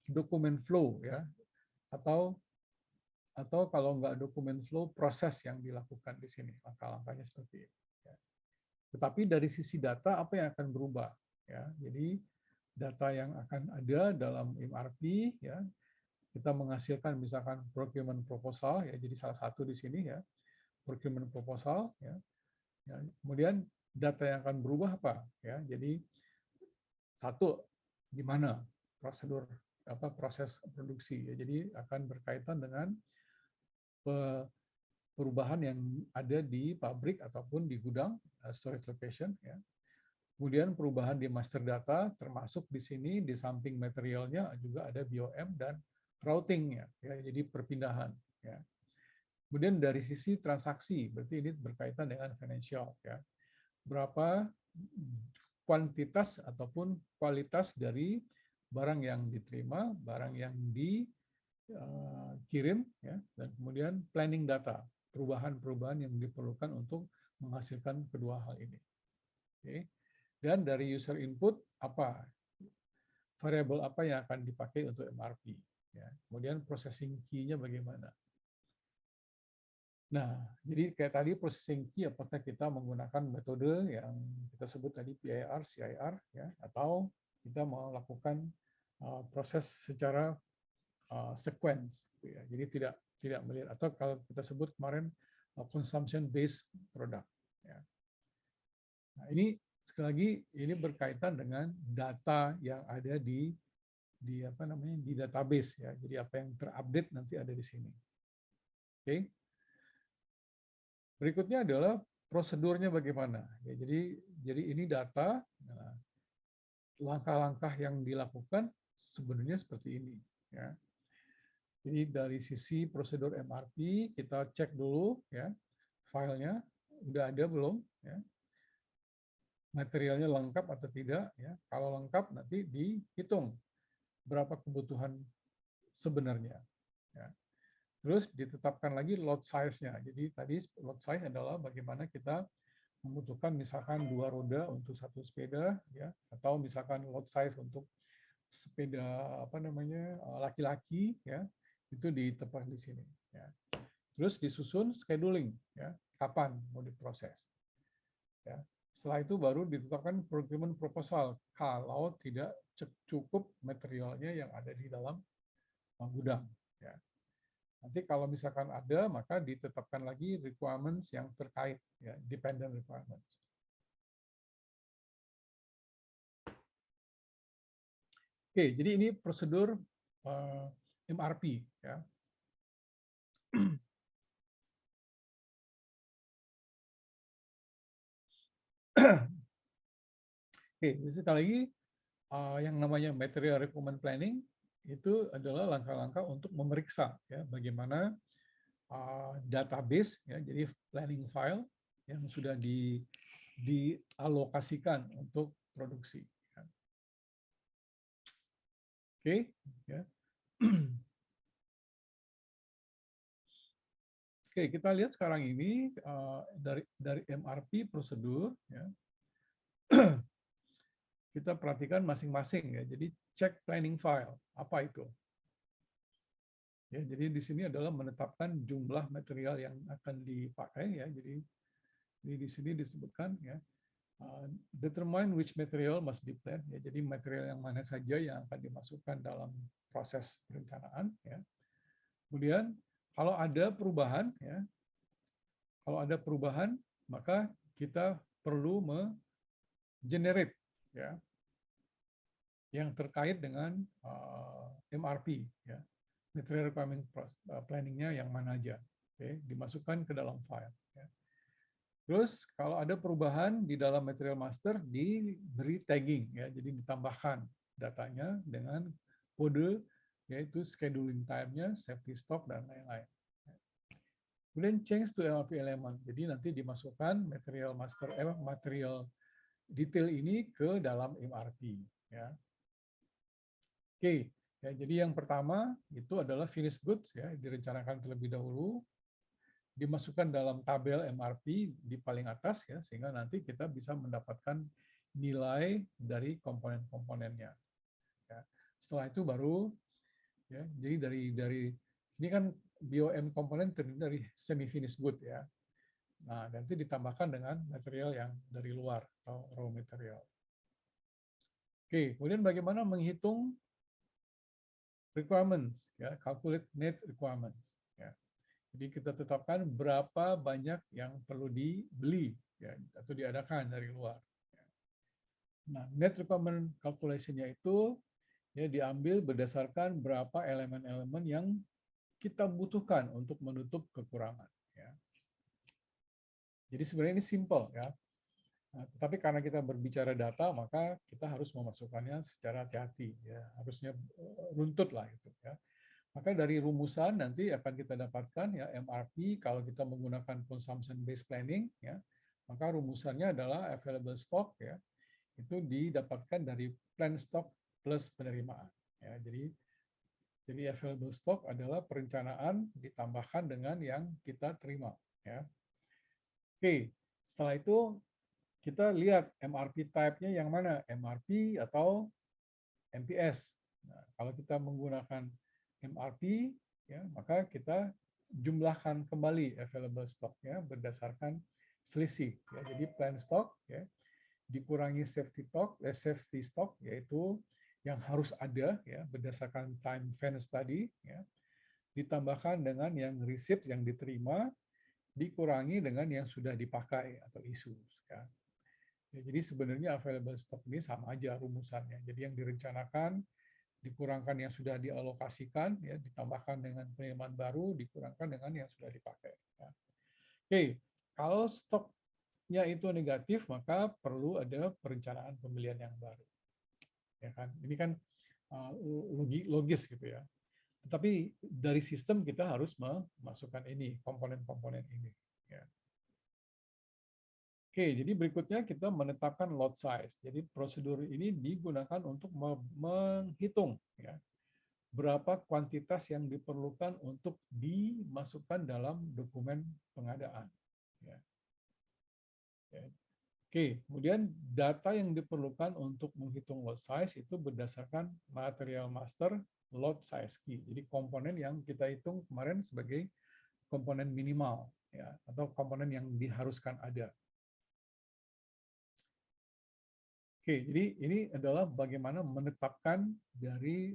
dokumen flow ya, atau kalau nggak dokumen flow, proses yang dilakukan di sini, langkah-langkahnya seperti ini. Ya. Tetapi dari sisi data, apa yang akan berubah? Ya, jadi data yang akan ada dalam MRP, ya, kita menghasilkan misalkan procurement proposal, ya, jadi salah satu di sini ya, procurement proposal, ya. Ya, kemudian data yang akan berubah apa? Ya, jadi satu, gimana prosedur proses produksi, ya, jadi akan berkaitan dengan perubahan yang ada di pabrik ataupun di gudang, storage location ya. Kemudian perubahan di master data termasuk di sini di samping materialnya juga ada BOM dan routingnya ya, jadi perpindahan ya. Kemudian dari sisi transaksi, berarti ini berkaitan dengan financial ya. Berapa kuantitas ataupun kualitas dari barang yang diterima, barang yang dikirim ya, dan kemudian planning data, perubahan-perubahan yang diperlukan untuk menghasilkan kedua hal ini. Oke. Dan dari user input apa variabel apa yang akan dipakai untuk MRP ya. Kemudian processing key-nya bagaimana. Nah, jadi kayak tadi processing key, apakah kita menggunakan metode yang kita sebut tadi PIR, CIR ya, atau kita melakukan proses secara sequence ya. Jadi tidak melihat, atau kalau kita sebut kemarin consumption based product ya. Nah, ini sekali lagi ini berkaitan dengan data yang ada di apa namanya, di database ya. Jadi apa yang terupdate nanti ada di sini. Oke. Berikutnya adalah prosedurnya bagaimana. Ya, jadi ini data. Nah, langkah-langkah yang dilakukan sebenarnya seperti ini ya. Jadi dari sisi prosedur MRP kita cek dulu ya, filenya udah ada belum ya. Materialnya lengkap atau tidak ya. Kalau lengkap nanti dihitung berapa kebutuhan sebenarnya ya. Terus ditetapkan lagi load size-nya. Jadi tadi load size adalah bagaimana kita membutuhkan misalkan 2 roda untuk satu sepeda ya, atau misalkan load size untuk sepeda apa namanya laki-laki ya, itu ditempatkan di sini ya. Terus disusun scheduling ya, kapan mau diproses ya. Setelah itu baru ditetapkan procurement proposal kalau tidak cukup materialnya yang ada di dalam gudang ya. Nanti kalau misalkan ada, maka ditetapkan lagi requirements yang terkait ya, dependent requirements. Oke, jadi ini prosedur MRP ya. Oke, sekali lagi yang namanya material requirement planning itu adalah langkah-langkah untuk memeriksa ya bagaimana database ya, jadi planning file yang sudah dialokasikan untuk produksi. Ya. Oke, ya. Oke, kita lihat sekarang ini dari MRP prosedur ya. Kita perhatikan masing-masing ya. Jadi cek planning file, apa itu? Ya, jadi di sini adalah menetapkan jumlah material yang akan dipakai ya. Jadi di sini disebutkan ya determine which material must be planned, ya, jadi material yang mana saja yang akan dimasukkan dalam proses perencanaan, ya. Kemudian kalau ada perubahan, ya, maka kita perlu generate, ya, yang terkait dengan MRP, ya, material requirement planning-nya yang mana aja, dimasukkan ke dalam file. Ya. Terus kalau ada perubahan di dalam material master diberi tagging, ya, jadi ditambahkan datanya dengan kode, yaitu scheduling time-nya, safety stock dan lain-lain. Kemudian change to MRP element, jadi nanti dimasukkan material master, material detail ini ke dalam MRP. Ya. Oke, ya, jadi yang pertama itu adalah finished goods, ya, direncanakan terlebih dahulu, dimasukkan dalam tabel MRP di paling atas, ya, sehingga nanti kita bisa mendapatkan nilai dari komponen-komponennya. Ya. Setelah itu baru, ya, jadi dari ini kan BOM komponen terdiri dari semi finished good, ya. Nah, nanti ditambahkan dengan material yang dari luar atau raw material. Oke, kemudian bagaimana menghitung requirements, ya, calculate net requirements, ya. Jadi kita tetapkan berapa banyak yang perlu dibeli, ya, atau diadakan dari luar. Nah, net requirement calculation-nya itu, ya, diambil berdasarkan berapa elemen-elemen yang kita butuhkan untuk menutup kekurangan. Ya. Jadi sebenarnya ini simple, ya. Nah, tetapi karena kita berbicara data, maka kita harus memasukkannya secara hati-hati, ya. Harusnya runtut lah itu, ya. Maka dari rumusan nanti akan kita dapatkan, ya, MRP kalau kita menggunakan consumption based planning, ya, maka rumusannya adalah available stock, ya, itu didapatkan dari plan stock plus penerimaan. Ya, jadi available stock adalah perencanaan ditambahkan dengan yang kita terima. Ya. Oke, setelah itu kita lihat MRP type-nya yang mana, MRP atau MPS. Nah, kalau kita menggunakan MRP, ya, maka kita jumlahkan kembali available stock-nya berdasarkan selisih. Ya. Jadi plan stock, ya, dikurangi safety stock, yaitu yang harus ada, ya, berdasarkan time fence tadi, ya, ditambahkan dengan yang receipt yang diterima, dikurangi dengan yang sudah dipakai atau issues. Ya. Ya, jadi sebenarnya available stock ini sama aja rumusannya. Jadi yang direncanakan dikurangkan yang sudah dialokasikan, ya, ditambahkan dengan penerimaan baru, dikurangkan dengan yang sudah dipakai. Ya. Oke, kalau stoknya itu negatif, maka perlu ada perencanaan pembelian yang baru. Ya kan? Ini kan logis gitu, ya. Tetapi dari sistem kita harus memasukkan ini, komponen-komponen ini. Ya. Oke, jadi berikutnya kita menetapkan lot size. Jadi prosedur ini digunakan untuk menghitung, ya, berapa kuantitas yang diperlukan untuk dimasukkan dalam dokumen pengadaan. Ya. Ya. Oke, kemudian data yang diperlukan untuk menghitung lot size itu berdasarkan material master lot size key. Jadi komponen yang kita hitung kemarin sebagai komponen minimal, ya, atau komponen yang diharuskan ada. Oke, jadi ini adalah bagaimana menetapkan dari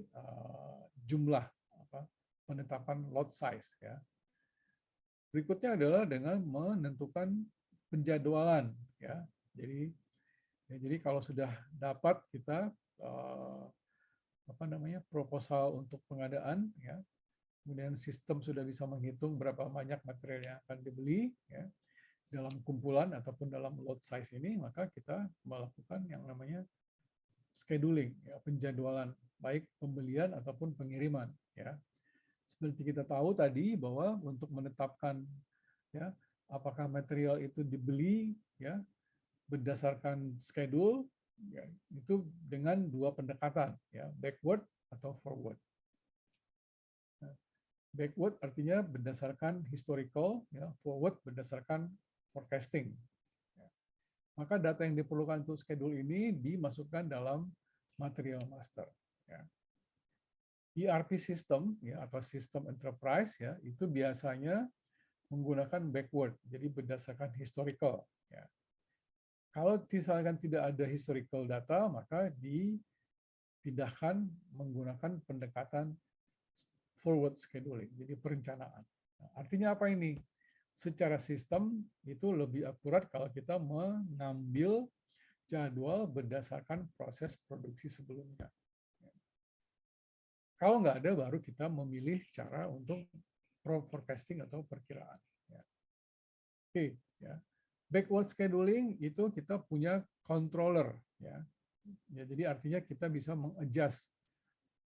jumlah penetapan lot size. Ya. Berikutnya adalah dengan menentukan penjadwalan. Ya. Jadi kalau sudah dapat kita proposal untuk pengadaan, ya, kemudian sistem sudah bisa menghitung berapa banyak material yang akan dibeli, ya, dalam kumpulan ataupun dalam lot size ini, maka kita melakukan yang namanya scheduling, ya, penjadwalan baik pembelian ataupun pengiriman. Ya. Seperti kita tahu tadi bahwa untuk menetapkan, ya, apakah material itu dibeli, ya, berdasarkan schedule, ya, itu dengan dua pendekatan, ya, backward atau forward. Nah, backward artinya berdasarkan historical, ya, forward berdasarkan forecasting. Ya. Maka data yang diperlukan untuk schedule ini dimasukkan dalam material master. Ya. ERP system, ya, atau sistem enterprise, ya, itu biasanya menggunakan backward, jadi berdasarkan historical. Ya. Kalau misalkan tidak ada historical data, maka dipindahkan menggunakan pendekatan forward scheduling, jadi perencanaan. Nah, artinya apa ini? Secara sistem itu lebih akurat kalau kita mengambil jadwal berdasarkan proses produksi sebelumnya. Kalau nggak ada, baru kita memilih cara untuk forecasting atau perkiraan. Oke, ya. Backward scheduling itu kita punya controller, ya. Jadi artinya kita bisa mengadjust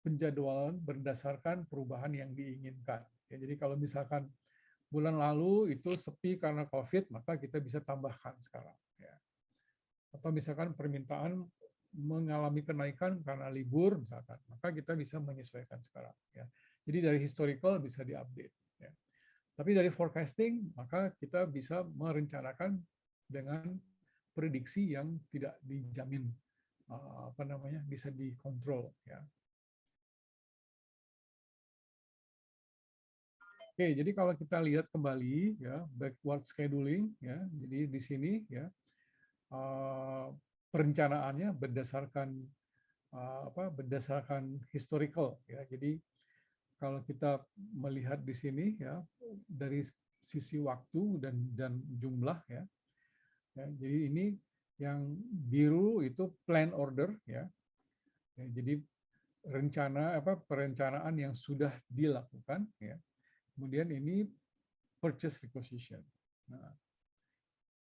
penjadwalan berdasarkan perubahan yang diinginkan. Ya, jadi kalau misalkan bulan lalu itu sepi karena COVID, maka kita bisa tambahkan sekarang. Ya. Atau misalkan permintaan mengalami kenaikan karena libur, misalkan, maka kita bisa menyesuaikan sekarang. Ya. Jadi dari historical bisa diupdate. Ya. Tapi dari forecasting, maka kita bisa merencanakan dengan prediksi yang tidak dijamin bisa dikontrol. Ya. Oke, jadi kalau kita lihat kembali ya backward scheduling ya, jadi di sini ya perencanaannya berdasarkan berdasarkan historical ya. Jadi kalau kita melihat di sini ya dari sisi waktu dan jumlah ya. Jadi ini yang biru itu plan order ya. Jadi perencanaan yang sudah dilakukan ya. Kemudian ini purchase requisition. Nah,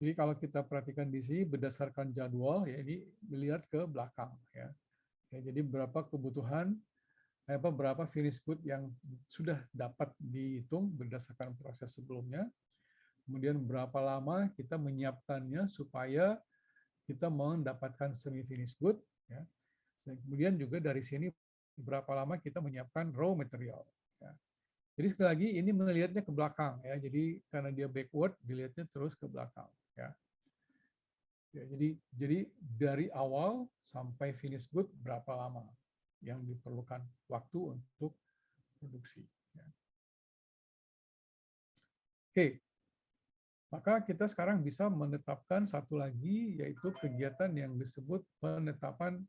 jadi kalau kita perhatikan di sini berdasarkan jadwal ya ini melihat ke belakang ya. Jadi berapa kebutuhan berapa finished good yang sudah dapat dihitung berdasarkan proses sebelumnya. Kemudian berapa lama kita menyiapkannya supaya kita mendapatkan semi finished good ya. Dan kemudian juga dari sini berapa lama kita menyiapkan raw material ya. Jadi sekali lagi ini melihatnya ke belakang ya. Jadi karena dia backward dilihatnya terus ke belakang ya. Ya, jadi dari awal sampai finish good berapa lama yang diperlukan waktu untuk produksi. Ya. Oke, maka kita sekarang bisa menetapkan satu lagi yaitu kegiatan yang disebut penetapan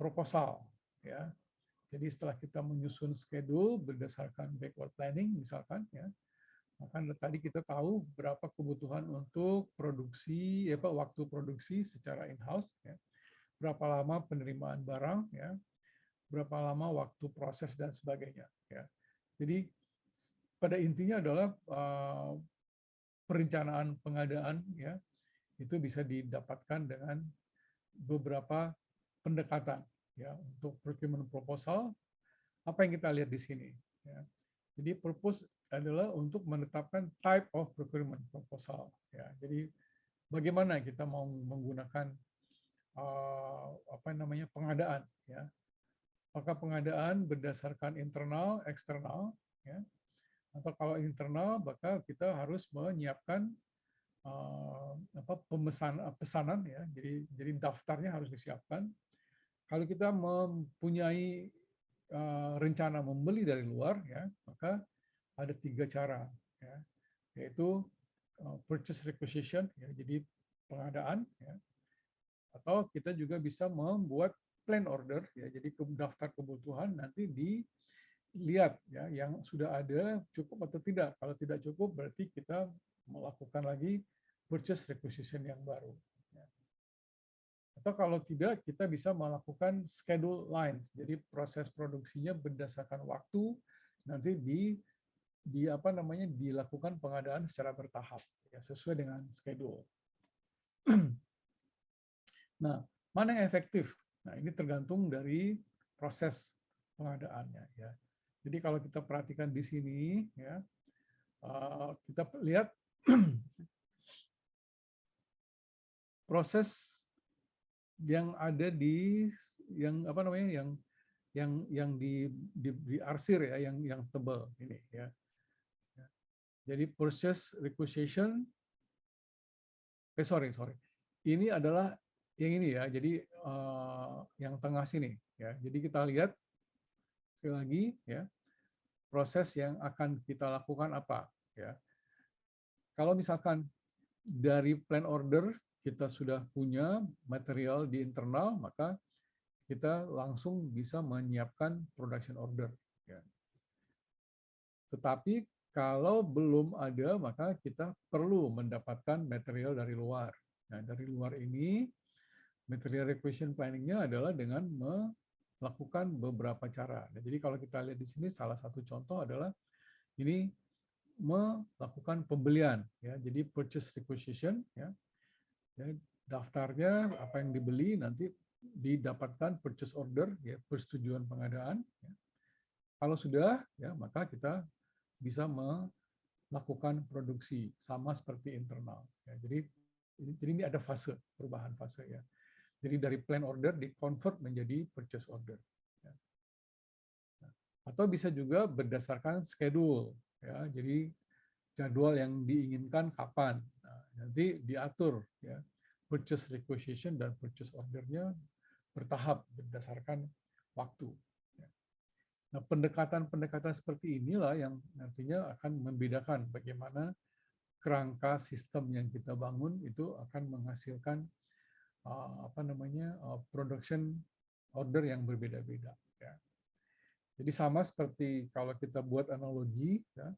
proposal. Ya. Jadi setelah kita menyusun schedule berdasarkan backward planning misalkan ya, maka tadi kita tahu berapa kebutuhan untuk produksi, waktu produksi secara in-house, ya. Berapa lama penerimaan barang, ya. Berapa lama waktu proses dan sebagainya. Ya. Jadi pada intinya adalah perencanaan pengadaan, ya, itu bisa didapatkan dengan beberapa pendekatan, ya, untuk procurement proposal. Apa yang kita lihat di sini? Ya. Jadi purpose adalah untuk menetapkan type of procurement proposal. Ya, jadi bagaimana kita mau menggunakan pengadaan. Ya. Apakah pengadaan berdasarkan internal, eksternal, ya. Atau kalau internal, maka kita harus menyiapkan pesanan, ya. Jadi daftarnya harus disiapkan. Kalau kita mempunyai rencana membeli dari luar, ya, maka ada 3 cara, ya, yaitu purchase requisition, ya, jadi pengadaan, ya, atau kita juga bisa membuat plan order, ya, jadi daftar kebutuhan nanti dilihat ya yang sudah ada cukup atau tidak. Kalau tidak cukup berarti kita melakukan lagi purchase requisition yang baru. Ya. Atau kalau tidak, kita bisa melakukan schedule lines. Jadi proses produksinya berdasarkan waktu nanti dilakukan pengadaan secara bertahap ya, sesuai dengan schedule. Nah, mana yang efektif? Nah, ini tergantung dari proses pengadaannya ya. Jadi kalau kita perhatikan di sini ya, kita lihat proses yang ada di yang di arsir ya, yang tebal ini ya. Jadi purchase requisition, sorry. Ini adalah yang ini ya, jadi yang tengah sini ya. Jadi kita lihat sekali lagi ya, proses yang akan kita lakukan apa ya. Kalau misalkan dari plan order kita sudah punya material di internal, maka kita langsung bisa menyiapkan production order. Ya. Tetapi kalau belum ada, maka kita perlu mendapatkan material dari luar. Nah, dari luar ini, material requisition planning-nya adalah dengan melakukan beberapa cara. Nah, jadi kalau kita lihat di sini, salah satu contoh adalah ini melakukan pembelian. Ya. Jadi purchase requisition, ya. Ya, daftarnya apa yang dibeli nanti didapatkan purchase order, ya, persetujuan pengadaan. Ya. Kalau sudah, ya, maka kita bisa melakukan produksi sama seperti internal. Ya, jadi ini ada fase, perubahan fase, ya. Jadi dari plan order di-convert menjadi purchase order. Ya. Atau bisa juga berdasarkan schedule. Ya. Jadi jadwal yang diinginkan kapan. Nah, nanti diatur, ya, purchase requisition dan purchase order-nya bertahap berdasarkan waktu. Nah, pendekatan-pendekatan seperti inilah yang nantinya akan membedakan bagaimana kerangka sistem yang kita bangun itu akan menghasilkan production order yang berbeda-beda. Ya. Jadi sama seperti kalau kita buat analogi, ya,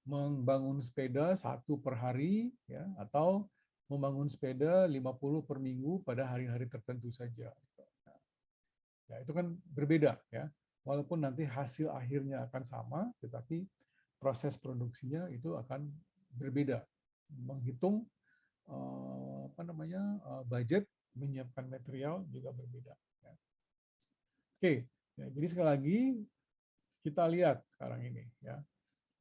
membangun sepeda 1 per hari, ya, atau membangun sepeda 50 per minggu pada hari-hari tertentu saja. Ya, itu kan berbeda, ya. Walaupun nanti hasil akhirnya akan sama, tetapi proses produksinya itu akan berbeda. Menghitung budget, menyiapkan material juga berbeda. Ya. Oke, ya, jadi sekali lagi kita lihat sekarang ini, ya,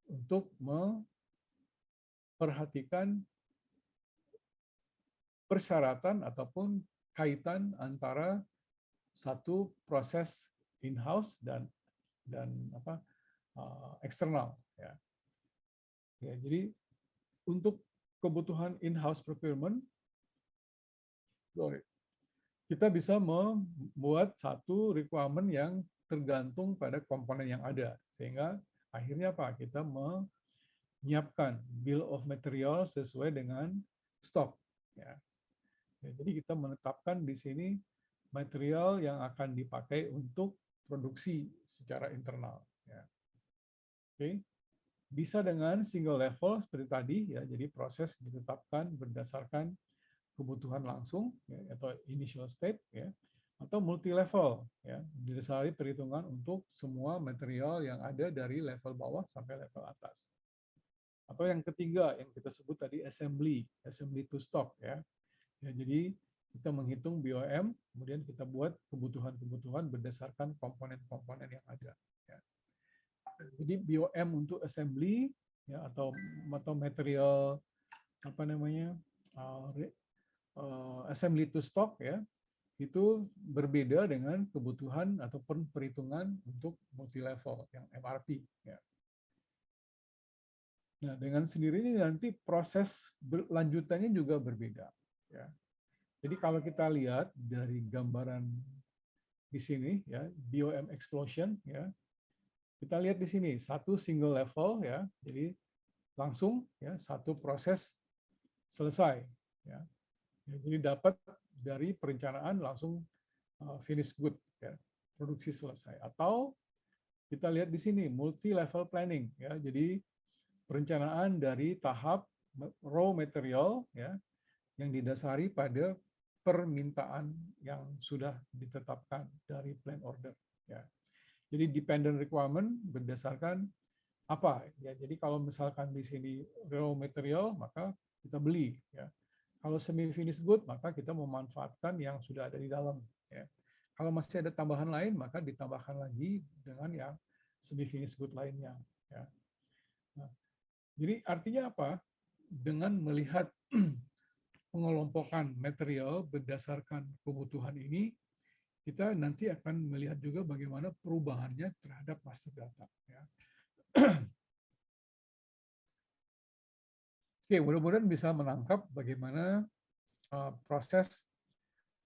untuk memperhatikan persyaratan ataupun kaitan antara satu proses in-house dan eksternal. Ya. Ya, jadi untuk kebutuhan in-house procurement, kita bisa membuat satu requirement yang tergantung pada komponen yang ada, sehingga akhirnya apa? Kita menyiapkan bill of material sesuai dengan stok. Ya. Ya, jadi kita menetapkan di sini material yang akan dipakai untuk produksi secara internal. Ya. Oke. Bisa dengan single level seperti tadi, ya, jadi proses ditetapkan berdasarkan kebutuhan langsung, ya, atau initial state, ya, atau multi level, ya, didasari perhitungan untuk semua material yang ada dari level bawah sampai level atas. Atau yang ketiga yang kita sebut tadi assembly to stock, ya. Ya, jadi kita menghitung BOM, kemudian kita buat kebutuhan-kebutuhan berdasarkan komponen-komponen yang ada. Ya. Jadi BOM untuk assembly, ya, atau material assembly to stock, ya, itu berbeda dengan kebutuhan ataupun perhitungan untuk multi level yang MRP. Ya. Nah, dengan sendirinya nanti proses lanjutannya juga berbeda. Ya. Jadi kalau kita lihat dari gambaran di sini, ya, BOM explosion, ya, kita lihat di sini satu single level, ya, jadi langsung, ya, satu proses selesai, ya. Jadi dapat dari perencanaan langsung finish good, ya, produksi selesai. Atau kita lihat di sini multi level planning, ya, jadi perencanaan dari tahap raw material, ya, yang didasari pada permintaan yang sudah ditetapkan dari plan order. Ya. Jadi dependent requirement berdasarkan apa? Ya, jadi kalau misalkan di sini raw material, maka kita beli. Ya. Kalau semi finished good, maka kita memanfaatkan yang sudah ada di dalam. Ya. Kalau masih ada tambahan lain, maka ditambahkan lagi dengan yang semi finished good lainnya. Ya. Nah, jadi artinya apa? Dengan melihat pengelompokan material berdasarkan kebutuhan ini, kita nanti akan melihat juga bagaimana perubahannya terhadap master data. Ya. Oke, mudah-mudahan bisa menangkap bagaimana proses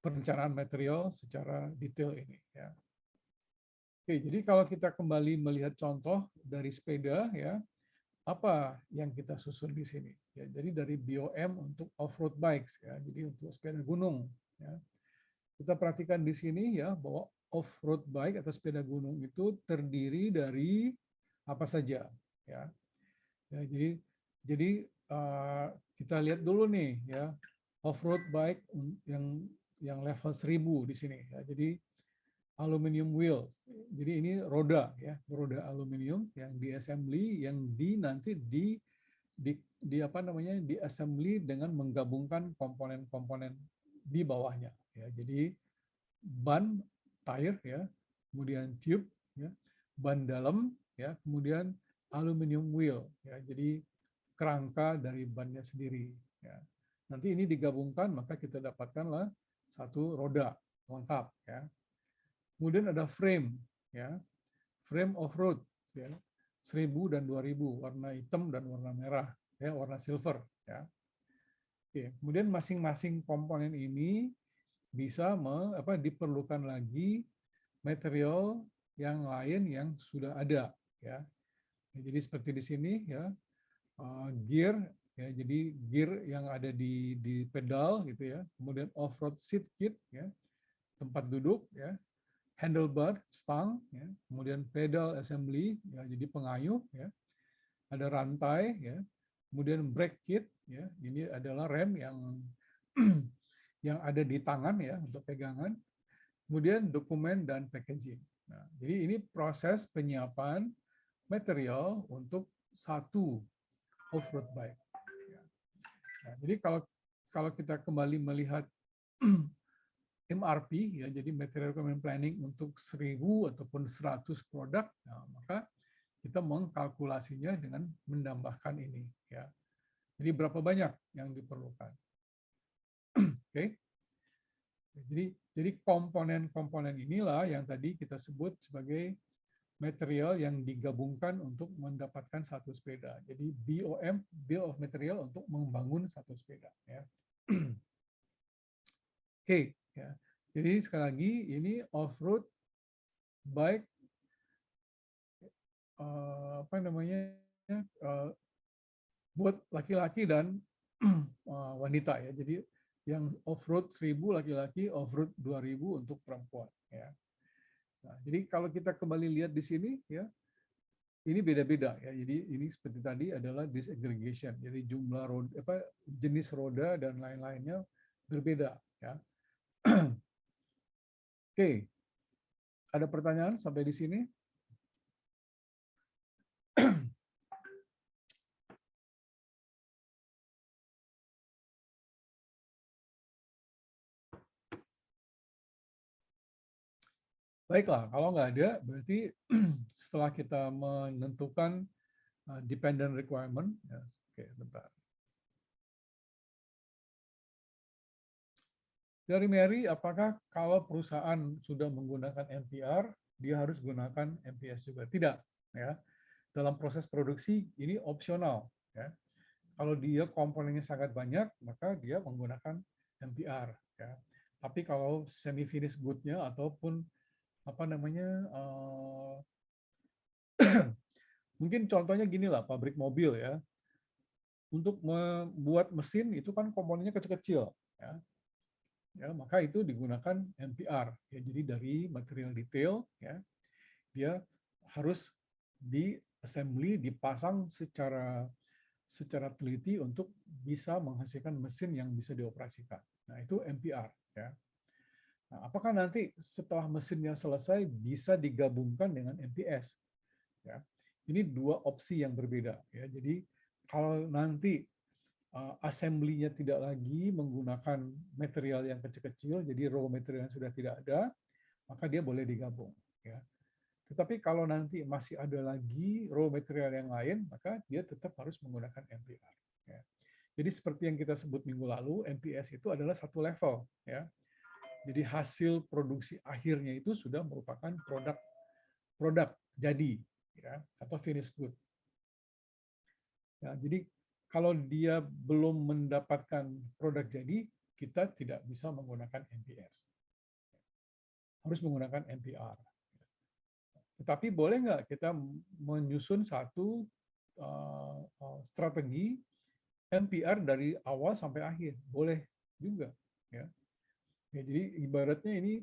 perencanaan material secara detail ini. Ya. Oke, jadi kalau kita kembali melihat contoh dari sepeda, ya, apa yang kita susun di sini? Ya, jadi dari BOM untuk off-road bikes, ya, jadi untuk sepeda gunung. Ya. Kita perhatikan di sini ya bahwa off-road bike atau sepeda gunung itu terdiri dari apa saja, ya. Ya, jadi kita lihat dulu nih ya off-road bike yang level 1000 di sini. Ya. Jadi aluminium wheels. Jadi ini roda ya, roda aluminium yang di assembly yang nanti di apa namanya di assembly dengan menggabungkan komponen-komponen di bawahnya ya. Jadi ban tire ya, kemudian tube ya, ban dalam ya, kemudian aluminium wheel ya. Jadi kerangka dari bannya sendiri ya. Nanti ini digabungkan maka kita dapatkanlah satu roda lengkap ya. Kemudian ada frame, ya, frame off-road, ya, 1000 dan 2000, warna hitam dan warna merah, ya, warna silver, ya. Oke, kemudian masing-masing komponen ini bisa diperlukan lagi material yang lain yang sudah ada, ya. Jadi seperti di sini, ya, gear, ya, jadi gear yang ada di pedal, gitu ya. Kemudian off-road seat kit, ya, tempat duduk, ya. Handlebar, stang, ya, kemudian pedal assembly, ya, jadi pengayuh, ya, ada rantai, ya, kemudian brake kit, ya, ini adalah rem yang yang ada di tangan ya untuk pegangan, kemudian dokumen dan packaging. Nah, jadi ini proses penyiapan material untuk satu off-road bike. Ya. Nah, jadi kalau kita kembali melihat MRP, ya, jadi Material Requirement Planning untuk 1000 ataupun 100 produk, nah, maka kita mengkalkulasinya dengan menambahkan ini. Ya. Jadi berapa banyak yang diperlukan. Oke. Jadi komponen-komponen inilah yang tadi kita sebut sebagai material yang digabungkan untuk mendapatkan satu sepeda. Jadi BOM, Bill of Material untuk membangun satu sepeda. Ya. Oke. Ya. Jadi sekali lagi ini off-road bike apa namanya buat laki-laki dan wanita ya. Jadi yang off-road 1000 laki-laki, off-road 2000 untuk perempuan ya. Nah, jadi kalau kita kembali lihat di sini ya, ini beda-beda ya. Jadi ini seperti tadi adalah disaggregation. Jadi jumlah roda jenis roda dan lain-lainnya berbeda ya. Oke. Ada pertanyaan sampai di sini? Baiklah, kalau nggak ada, berarti setelah kita menentukan dependent requirement, ya, oke, bentar. Dari Mary, apakah kalau perusahaan sudah menggunakan MPR, dia harus gunakan MPS juga? Tidak, ya. Dalam proses produksi ini opsional, ya. Kalau dia komponennya sangat banyak, maka dia menggunakan MPR, ya. Tapi kalau semi finish good-nya ataupun apa namanya mungkin contohnya gini lah, pabrik mobil ya. Untuk membuat mesin itu kan komponennya kecil-kecil, ya. Ya, maka itu digunakan MPR. Ya, jadi dari material detail, ya, dia harus di assembly, dipasang secara teliti untuk bisa menghasilkan mesin yang bisa dioperasikan. Nah, itu MPR. Ya. Nah, apakah nanti setelah mesinnya selesai bisa digabungkan dengan MPS? Ya. Ini dua opsi yang berbeda. Ya. Jadi kalau nanti assembly-nya tidak lagi menggunakan material yang kecil-kecil, jadi raw material yang sudah tidak ada, maka dia boleh digabung. Ya. Tetapi kalau nanti masih ada lagi raw material yang lain, maka dia tetap harus menggunakan MPR. Ya. Jadi seperti yang kita sebut minggu lalu, MPS itu adalah satu level. Ya. Jadi hasil produksi akhirnya itu sudah merupakan produk jadi, ya, atau finished good. Ya, jadi kalau dia belum mendapatkan produk jadi, kita tidak bisa menggunakan MPS. Harus menggunakan MPR. Tetapi boleh nggak kita menyusun satu strategi MPR dari awal sampai akhir, boleh juga, ya. Ya, jadi ibaratnya ini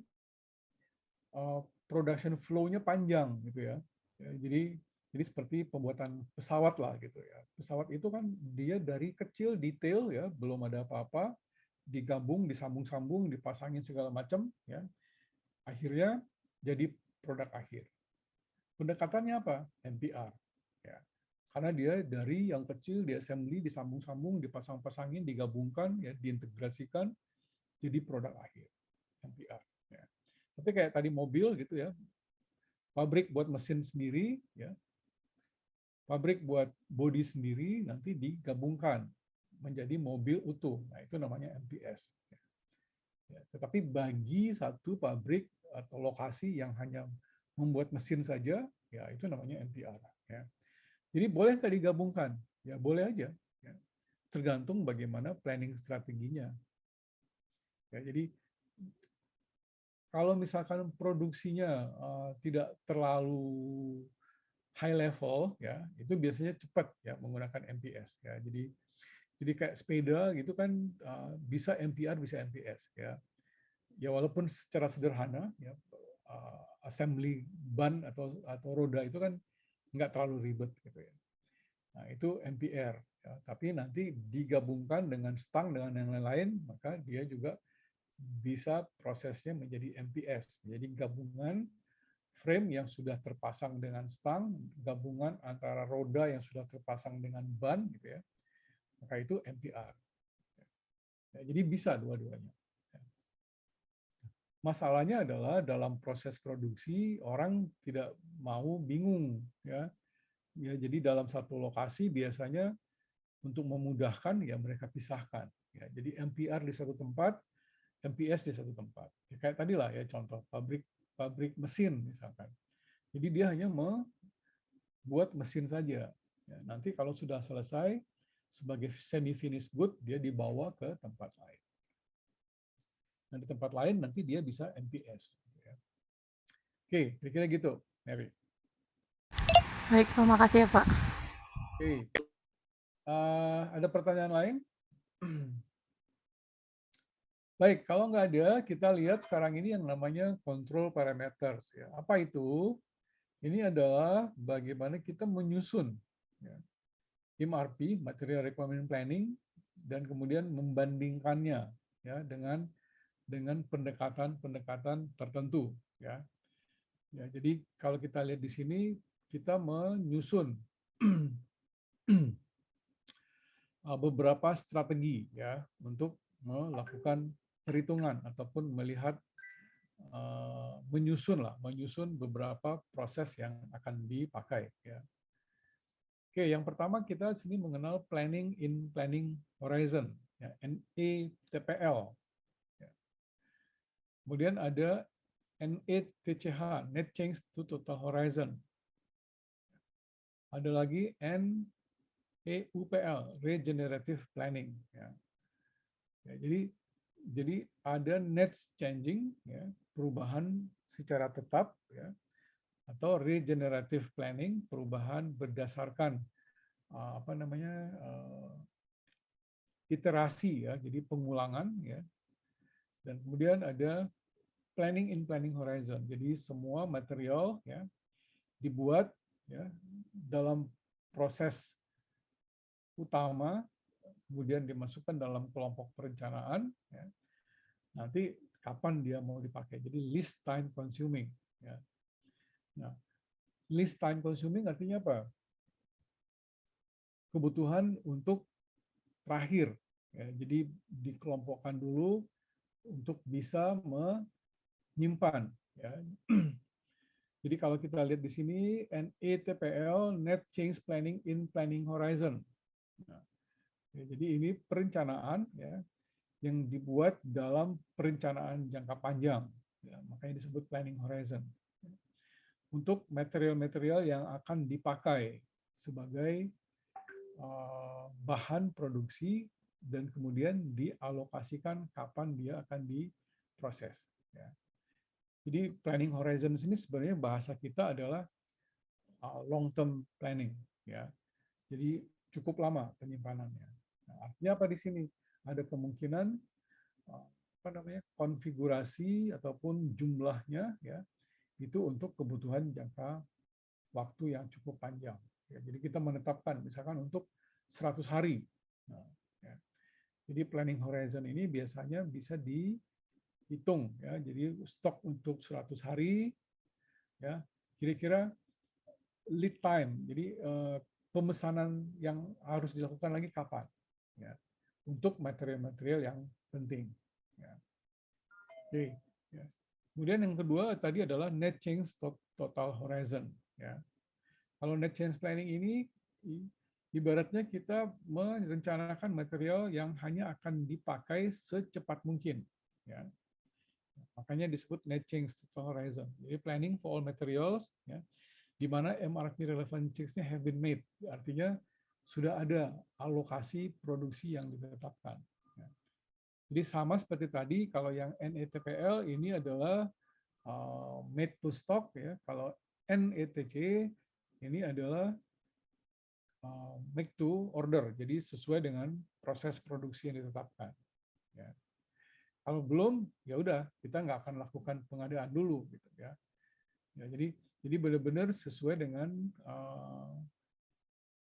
production flow-nya panjang gitu ya. Ya, jadi seperti pembuatan pesawat lah gitu ya. Pesawat itu kan dia dari kecil detail ya, belum ada apa-apa, digabung, disambung-sambung, dipasangin segala macam ya. Akhirnya jadi produk akhir. Pendekatannya apa? MPR. Ya. Karena dia dari yang kecil di assembly, disambung-sambung, dipasang-pasangin, digabungkan, ya, diintegrasikan jadi produk akhir. MPR. Ya. Tapi kayak tadi mobil gitu ya, pabrik buat mesin sendiri, ya, pabrik buat bodi sendiri, nanti digabungkan menjadi mobil utuh. Nah, itu namanya MPS. Ya, tetapi bagi satu pabrik atau lokasi yang hanya membuat mesin saja, ya itu namanya MPR. Ya. Jadi boleh nggak digabungkan? Ya boleh aja. Ya. Tergantung bagaimana planning strateginya. Ya, jadi kalau misalkan produksinya tidak terlalu high level, ya itu biasanya cepat ya menggunakan MPS. Ya, jadi kayak sepeda gitu kan bisa MPR bisa MPS. Ya, ya walaupun secara sederhana, ya assembly ban atau roda itu kan nggak terlalu ribet gitu ya. Nah itu MPR. Ya, tapi nanti digabungkan dengan stang dengan yang lain-lain, maka dia juga bisa prosesnya menjadi MPS. Jadi gabungan frame yang sudah terpasang dengan stang, gabungan antara roda yang sudah terpasang dengan ban, gitu ya. Maka itu MPR. Ya, jadi bisa dua-duanya. Masalahnya adalah dalam proses produksi orang tidak mau bingung, ya. Ya, jadi dalam satu lokasi biasanya untuk memudahkan ya mereka pisahkan. Ya, jadi MPR di satu tempat, MPS di satu tempat. Ya, kayak tadi lah ya contoh pabrik mesin misalkan. Jadi dia hanya membuat mesin saja. Ya, nanti kalau sudah selesai sebagai semi finished good dia dibawa ke tempat lain. Nah di tempat lain nanti dia bisa MPS. Ya. Oke, kira-kira gitu, Mary. Baik, terima kasih ya Pak. Oke, ada pertanyaan lain? Baik, kalau nggak ada, kita lihat sekarang ini yang namanya control parameters. Ya. Apa itu? Ini adalah bagaimana kita menyusun ya, MRP, Material Requirement Planning, dan kemudian membandingkannya ya dengan pendekatan-pendekatan tertentu. Ya. Ya, jadi kalau kita lihat di sini, kita menyusun beberapa strategi ya untuk melakukan perhitungan ataupun melihat menyusun beberapa proses yang akan dipakai. Ya. Oke, yang pertama kita sini mengenal planning in planning horizon, ya, NETPL. Ya. Kemudian ada NETCH, Net Change to Total Horizon. Ada lagi NEUPL, Regenerative Planning. Ya. Ya, jadi ada net changing, ya, perubahan secara tetap, ya, atau regenerative planning, perubahan berdasarkan iterasi, ya, jadi pengulangan, ya. Dan kemudian ada planning in planning horizon, jadi semua material ya dibuat ya dalam proses utama, kemudian dimasukkan dalam kelompok perencanaan, ya. Nanti kapan dia mau dipakai. Jadi least time consuming. Ya. Nah, least time consuming artinya apa? Kebutuhan untuk terakhir. Ya. Jadi dikelompokkan dulu untuk bisa menyimpan. Ya. Jadi kalau kita lihat di sini NETPL, Net Change Planning in Planning Horizon. Nah, ya, jadi ini perencanaan ya yang dibuat dalam perencanaan jangka panjang, ya, makanya disebut planning horizon. Untuk material-material yang akan dipakai sebagai bahan produksi dan kemudian dialokasikan kapan dia akan diproses. Ya. Jadi planning horizon ini sebenarnya bahasa kita adalah long term planning. Ya. Jadi cukup lama penyimpanannya. Nah, artinya apa di sini? Ada kemungkinan konfigurasi ataupun jumlahnya ya itu untuk kebutuhan jangka waktu yang cukup panjang. Ya, jadi kita menetapkan misalkan untuk 100 hari. Nah, ya. Jadi planning horizon ini biasanya bisa dihitung ya. Jadi stok untuk 100 hari ya. Kira-kira lead time. Jadi pemesanan yang harus dilakukan lagi kapan? Ya. Untuk material-material yang penting. Ya. Oke. Ya. Kemudian yang kedua tadi adalah net change total horizon. Ya. Kalau net change planning ini ibaratnya kita merencanakan material yang hanya akan dipakai secepat mungkin. Ya. Makanya disebut net change total horizon. Jadi planning for all materials, ya, di mana MRP relevant change-nya have been made. Artinya sudah ada alokasi produksi yang ditetapkan. Ya. Jadi sama seperti tadi, kalau yang NETPL ini adalah made to stock, ya. Kalau NETC ini adalah make to order, jadi sesuai dengan proses produksi yang ditetapkan. Ya. Kalau belum, ya udah kita nggak akan lakukan pengadaan dulu, gitu ya. Ya jadi benar-benar sesuai dengan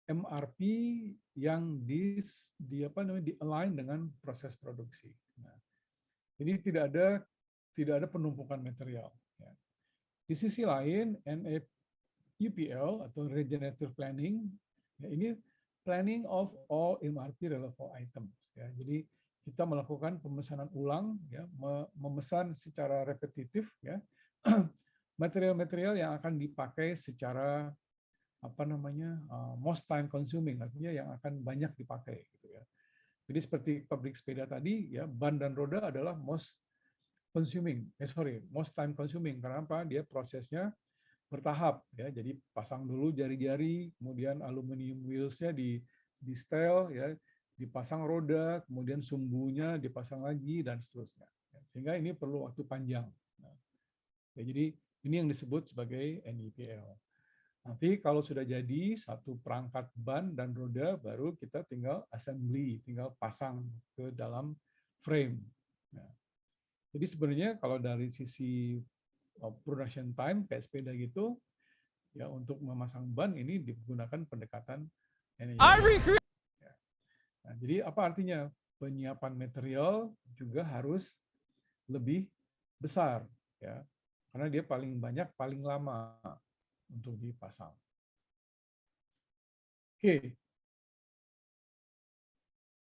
MRP yang di align dengan proses produksi. Nah, jadi tidak ada penumpukan material. Ya. Di sisi lain, NEPL atau Regenerative Planning, ya, ini planning of all MRP relevant items. Ya. Jadi kita melakukan pemesanan ulang, ya, memesan secara repetitif, ya, material-material yang akan dipakai secara most time consuming, artinya yang akan banyak dipakai. Gitu ya. Jadi seperti pabrik sepeda tadi, ya, ban dan roda adalah most time consuming. Karena apa? Dia prosesnya bertahap, ya. Jadi pasang dulu jari-jari, kemudian aluminium wheels-nya di setel, ya, dipasang roda, kemudian sumbunya dipasang lagi dan seterusnya. Sehingga ini perlu waktu panjang. Nah, ya, jadi ini yang disebut sebagai NEPL. Nanti kalau sudah jadi satu perangkat ban dan roda, baru kita tinggal assembly, tinggal pasang ke dalam frame. Nah, jadi sebenarnya kalau dari sisi production time kayak sepeda gitu, ya untuk memasang ban ini digunakan pendekatan NEPL. Ya. Nah, jadi apa artinya? Penyiapan material juga harus lebih besar, ya, karena dia paling banyak, paling lama untuk dipasang. Oke.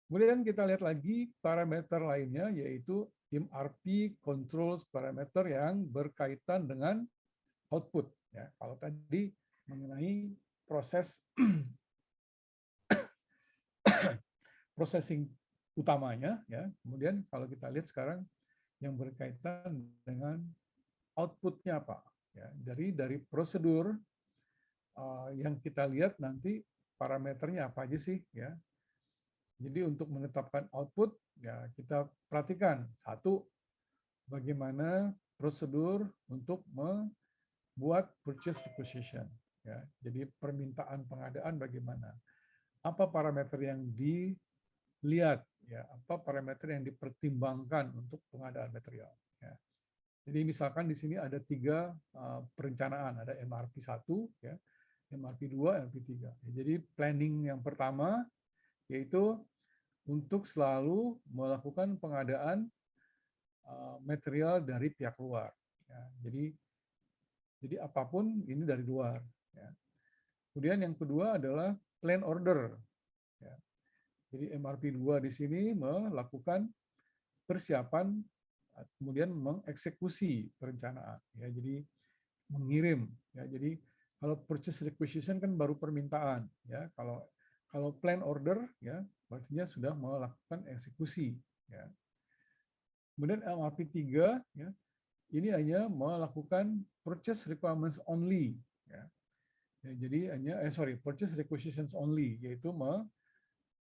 Kemudian kita lihat lagi parameter lainnya, yaitu MRP controls parameter yang berkaitan dengan output. Ya, kalau tadi mengenai proses processing utamanya, ya. Kemudian kalau kita lihat sekarang yang berkaitan dengan outputnya apa, ya. Dari prosedur yang kita lihat nanti parameternya apa aja sih, ya. Jadi untuk menetapkan output, ya kita perhatikan satu, bagaimana prosedur untuk membuat purchase requisition, ya. Jadi permintaan pengadaan bagaimana, apa parameter yang dilihat, ya, apa parameter yang dipertimbangkan untuk pengadaan material. Ya. Jadi misalkan di sini ada 3 perencanaan, ada MRP 1, ya, MRP 2, MRP 3. Jadi planning yang pertama yaitu untuk selalu melakukan pengadaan material dari pihak luar. Ya. Jadi apapun ini dari luar. Ya. Kemudian yang kedua adalah plan order. Ya. Jadi MRP 2 di sini melakukan persiapan, kemudian mengeksekusi perencanaan. Ya. Jadi mengirim. Ya. Jadi kalau purchase requisition kan baru permintaan. Ya. Kalau plan order, ya, artinya sudah melakukan eksekusi. Ya. Kemudian MRP 3, ya, ini hanya melakukan purchase requirements only. Ya. Ya, jadi hanya purchase requisitions only, yaitu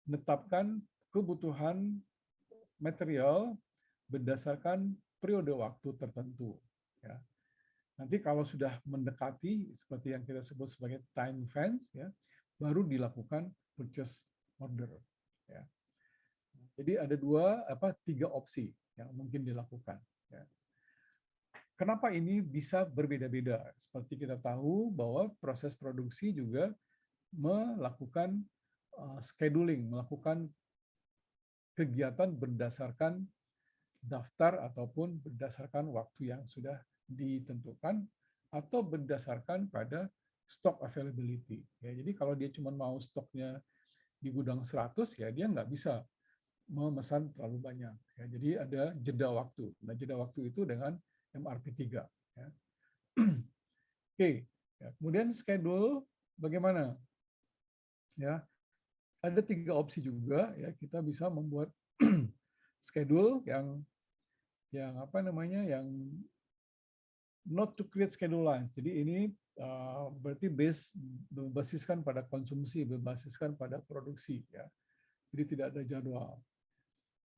menetapkan kebutuhan material berdasarkan periode waktu tertentu. Ya. Nanti kalau sudah mendekati seperti yang kita sebut sebagai time fence, ya, baru dilakukan purchase order. Ya. Jadi ada tiga opsi yang mungkin dilakukan. Ya. Kenapa ini bisa berbeda-beda? Seperti kita tahu bahwa proses produksi juga melakukan scheduling, melakukan kegiatan berdasarkan daftar ataupun berdasarkan waktu yang sudah ditentukan atau berdasarkan pada stock availability. Ya, jadi kalau dia cuma mau stoknya di gudang 100, ya dia nggak bisa memesan terlalu banyak. Ya, jadi ada jeda waktu. Nah, jeda waktu itu dengan MRP3. Ya. Oke, ya, kemudian schedule bagaimana? Ya, ada tiga opsi juga. Ya, kita bisa membuat schedule yang not to create schedule lines. Jadi ini berarti berbasiskan pada konsumsi, berbasiskan pada produksi. Ya. Jadi tidak ada jadwal.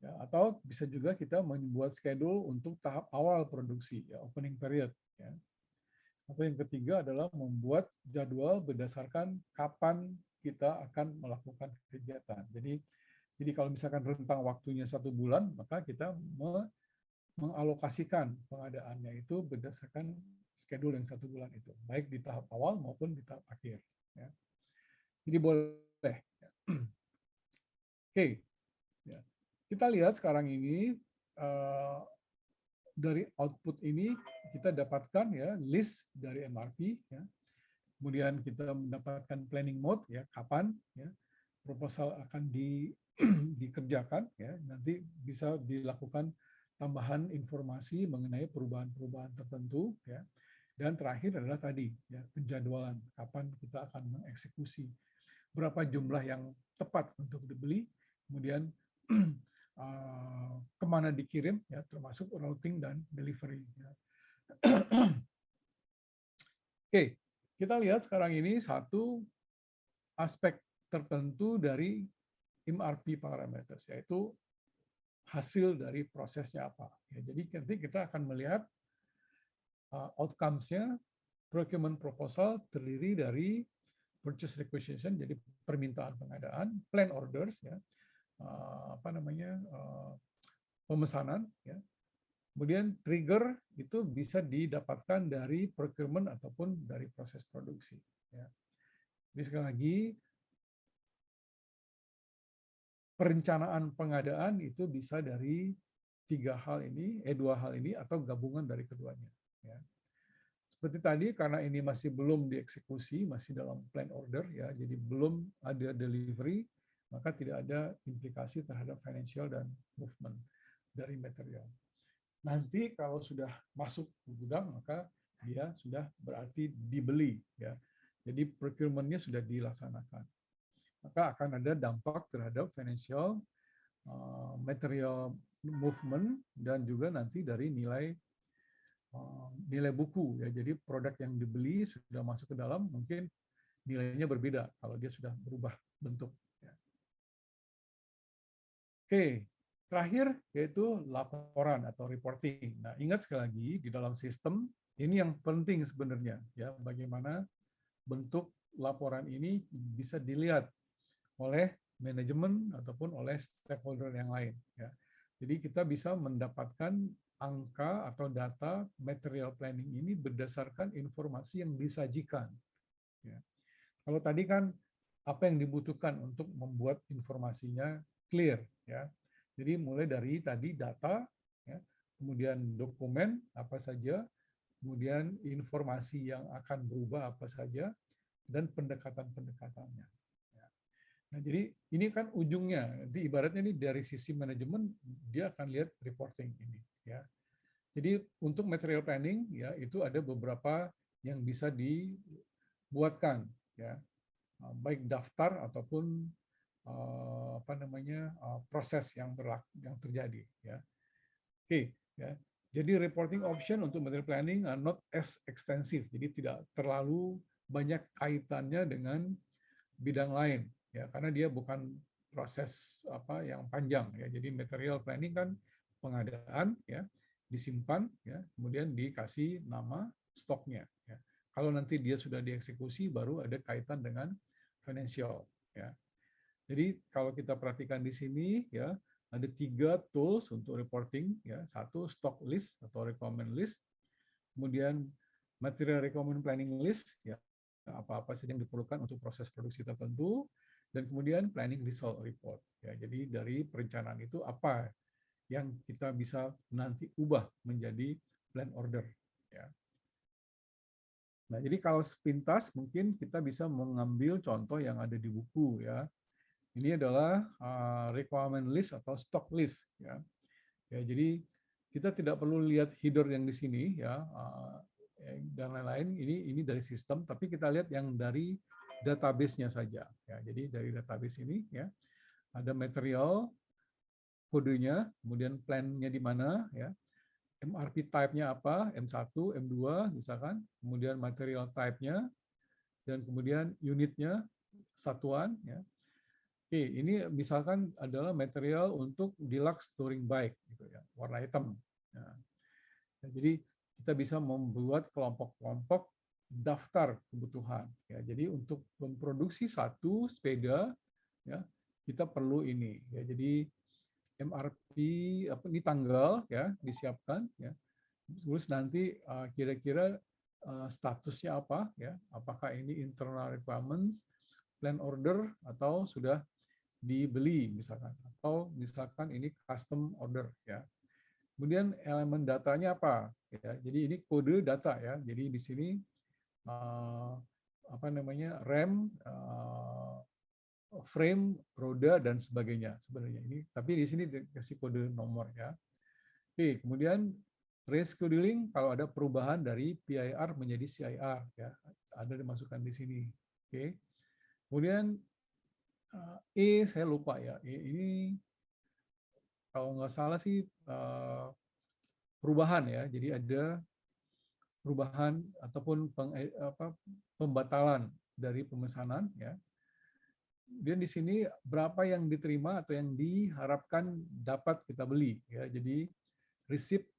Ya, atau bisa juga kita membuat schedule untuk tahap awal produksi, ya, opening period. Ya. Atau yang ketiga adalah membuat jadwal berdasarkan kapan kita akan melakukan kegiatan. Jadi kalau misalkan rentang waktunya 1 bulan, maka kita mengalokasikan pengadaannya itu berdasarkan schedule yang 1 bulan itu, baik di tahap awal maupun di tahap akhir. Ya. Jadi boleh. Ya. Oke. Ya. Kita lihat sekarang ini dari output ini kita dapatkan ya list dari MRP. Ya. Kemudian kita mendapatkan planning mode, ya kapan ya proposal akan dikerjakan, ya nanti bisa dilakukan tambahan informasi mengenai perubahan-perubahan tertentu, ya. Dan terakhir adalah tadi ya penjadwalan kapan kita akan mengeksekusi, berapa jumlah yang tepat untuk dibeli, kemudian kemana dikirim, ya termasuk routing dan delivery. Ya. Oke, kita lihat sekarang ini satu aspek tertentu dari MRP parameters, yaitu hasil dari prosesnya apa. Ya, jadi nanti kita akan melihat outcomes-nya. Procurement proposal terdiri dari purchase requisition, jadi permintaan pengadaan, plan orders, ya, pemesanan, ya. Kemudian trigger itu bisa didapatkan dari procurement ataupun dari proses produksi. Ya. Jadi sekali lagi, perencanaan pengadaan itu bisa dari dua hal ini atau gabungan dari keduanya. Ya. Seperti tadi, karena ini masih belum dieksekusi, masih dalam plan order, ya, jadi belum ada delivery, maka tidak ada implikasi terhadap financial dan movement dari material. Nanti kalau sudah masuk ke gudang, maka dia sudah berarti dibeli, ya. Jadi procurement-nya sudah dilaksanakan. Maka akan ada dampak terhadap financial, material movement, dan juga nanti dari nilai buku, ya. Jadi produk yang dibeli sudah masuk ke dalam, mungkin nilainya berbeda kalau dia sudah berubah bentuk. Ya. Oke, terakhir yaitu laporan atau reporting. Nah, ingat sekali lagi di dalam sistem ini yang penting sebenarnya, ya, bagaimana bentuk laporan ini bisa dilihat oleh manajemen ataupun oleh stakeholder yang lain. Ya. Jadi kita bisa mendapatkan angka atau data material planning ini berdasarkan informasi yang disajikan. Ya. Kalau tadi kan apa yang dibutuhkan untuk membuat informasinya clear, ya. Jadi mulai dari tadi data, ya, kemudian dokumen apa saja, kemudian informasi yang akan berubah apa saja, dan pendekatan-pendekatannya. Ya. Nah, jadi ini kan ujungnya, ibaratnya ini dari sisi manajemen dia akan lihat reporting ini, ya. Jadi untuk material planning, ya itu ada beberapa yang bisa dibuatkan, ya, baik daftar ataupun proses yang terjadi, ya. Oke, ya. Jadi reporting option untuk material planning are not as extensive, jadi tidak terlalu banyak kaitannya dengan bidang lain, ya, karena dia bukan proses yang panjang, ya. Jadi material planning kan pengadaan, ya, disimpan, ya, kemudian dikasih nama stoknya, ya. Kalau nanti dia sudah dieksekusi, baru ada kaitan dengan financial, ya. Jadi kalau kita perhatikan di sini, ya, ada 3 tools untuk reporting, ya. Satu stock list atau requirement list, kemudian material requirement planning list, ya, apa-apa saja yang diperlukan untuk proses produksi tertentu, dan kemudian planning result report, ya. Jadi dari perencanaan itu apa yang kita bisa nanti ubah menjadi plan order, ya. Nah, jadi kalau sepintas mungkin kita bisa mengambil contoh yang ada di buku, ya. Ini adalah requirement list atau stock list, ya. Ya, jadi kita tidak perlu lihat header yang di sini, ya, dan lain-lain. Ini dari sistem, tapi kita lihat yang dari database-nya saja, ya. Jadi dari database ini, ya, ada material, kodenya, kemudian plan-nya di mana, ya. MRP type-nya apa, M1, M2 misalkan, kemudian material type-nya, dan kemudian unitnya, satuan, ya. Oke, ini misalkan adalah material untuk deluxe touring bike, gitu ya, warna hitam. Nah, jadi kita bisa membuat kelompok-kelompok daftar kebutuhan. Ya, jadi untuk memproduksi satu sepeda, ya, kita perlu ini. Ya, jadi MRP ini tanggal, ya, disiapkan, ya. Terus nanti kira-kira statusnya apa, ya? Apakah ini internal requirements, plan order, atau sudah dibeli misalkan, atau misalkan ini custom order, ya. Kemudian elemen datanya apa, ya. Jadi ini kode data, ya. Jadi di sini apa namanya, rem, frame, roda, dan sebagainya sebenarnya ini. Tapi di sini dikasih kode nomor, ya. Oke, kemudian rescheduling kalau ada perubahan dari PIR menjadi CIR, ya, ada dimasukkan di sini. Oke. Kemudian saya lupa, ya. Ini kalau nggak salah sih perubahan, ya. Jadi ada perubahan ataupun pembatalan dari pemesanan, ya. Dan di sini berapa yang diterima atau yang diharapkan dapat kita beli, ya. Jadi receipt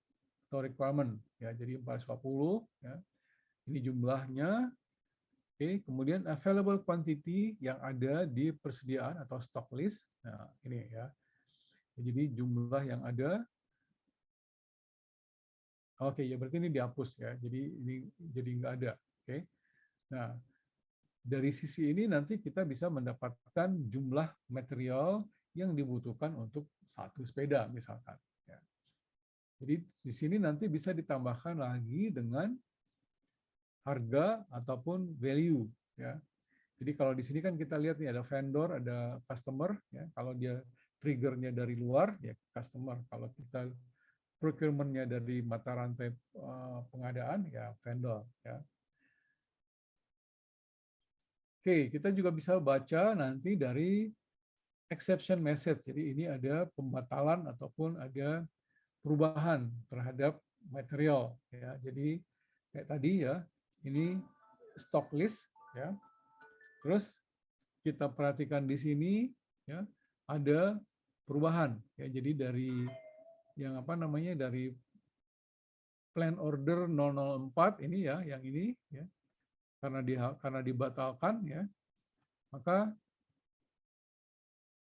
atau requirement, ya. Jadi 450, ya. Ini jumlahnya. Oke, kemudian available quantity yang ada di persediaan atau stock list. Nah, ini, ya. Jadi jumlah yang ada. Oke, ya berarti ini dihapus, ya. Jadi ini jadi nggak ada. Oke. Nah, dari sisi ini nanti kita bisa mendapatkan jumlah material yang dibutuhkan untuk satu sepeda misalkan, ya. Jadi di sini nanti bisa ditambahkan lagi dengan harga ataupun value, ya. Jadi kalau di sini kan kita lihat nih ada vendor, ada customer, ya. Kalau dia triggernya dari luar, ya customer. Kalau kita procurement-nya dari mata rantai pengadaan, ya vendor, ya. Oke, kita juga bisa baca nanti dari exception message. Jadi ini ada pembatalan ataupun ada perubahan terhadap material, ya. Jadi kayak tadi, ya, ini stock list, ya. Terus kita perhatikan di sini, ya, ada perubahan, ya. Jadi dari yang apa namanya, dari plan order 004 ini, ya, yang ini, ya, karena dibatalkan, ya, maka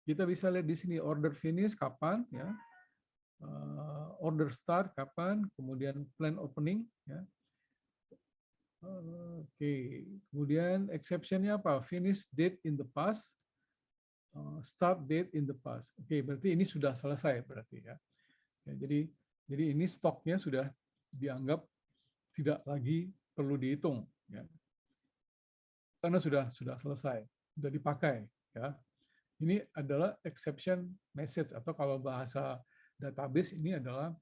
kita bisa lihat di sini order finish kapan, ya, order start kapan, kemudian plan opening, ya. Oke, kemudian exception-nya apa? Finish date in the past, start date in the past. Oke, berarti ini sudah selesai berarti, ya. Ya, jadi ini stoknya sudah dianggap tidak lagi perlu dihitung, ya. Karena sudah selesai, sudah dipakai, ya. Ini adalah exception message atau kalau bahasa database ini adalah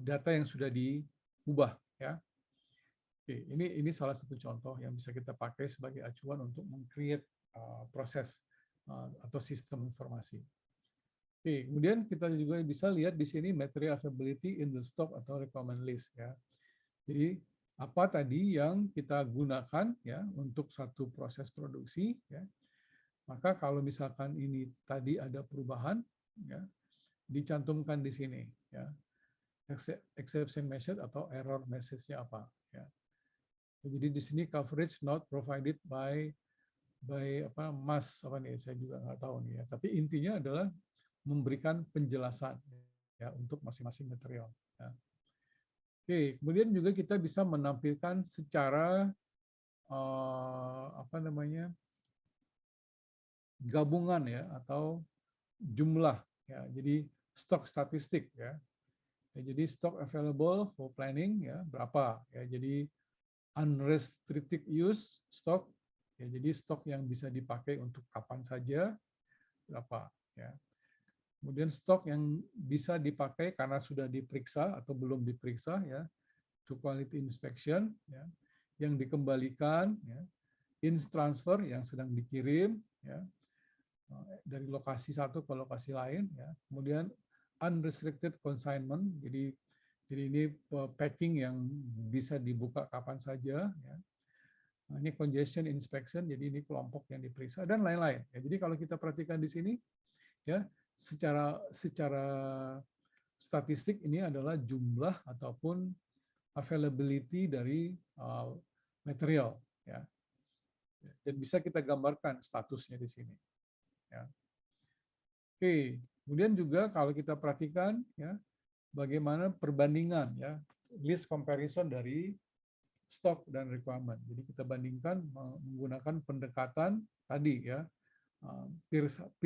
data yang sudah diubah, ya. Oke, ini salah satu contoh yang bisa kita pakai sebagai acuan untuk meng-create proses atau sistem informasi. Oke, kemudian kita juga bisa lihat di sini material availability in the stock atau requirement list, ya. Jadi apa tadi yang kita gunakan, ya, untuk satu proses produksi, ya. Maka kalau misalkan ini tadi ada perubahan, ya, dicantumkan di sini, ya. Exception message atau error message-nya apa, ya. Jadi di sini coverage not provided by Mas apa nih, saya juga nggak tahu nih ya. Tapi intinya adalah memberikan penjelasan ya untuk masing-masing material. Ya. Oke, kemudian juga kita bisa menampilkan secara apa namanya, gabungan ya atau jumlah ya. Jadi stok statistik ya. Jadi stok available for planning ya berapa ya. Jadi unrestricted use stok ya. Jadi stok yang bisa dipakai untuk kapan saja berapa ya. Kemudian stok yang bisa dipakai karena sudah diperiksa atau belum diperiksa ya, to quality inspection ya, yang dikembalikan ya, ins transfer yang sedang dikirim ya, dari lokasi satu ke lokasi lain ya. Kemudian unrestricted consignment, jadi ini packing yang bisa dibuka kapan saja ya. Nah, ini congestion inspection, jadi ini kelompok yang diperiksa dan lain-lain ya. Jadi kalau kita perhatikan di sini ya, secara statistik ini adalah jumlah ataupun availability dari material ya. Dan bisa kita gambarkan statusnya di sini ya. Oke, kemudian juga kalau kita perhatikan ya bagaimana perbandingan ya, list comparison dari stok dan requirement. Jadi kita bandingkan menggunakan pendekatan tadi ya, peer 1,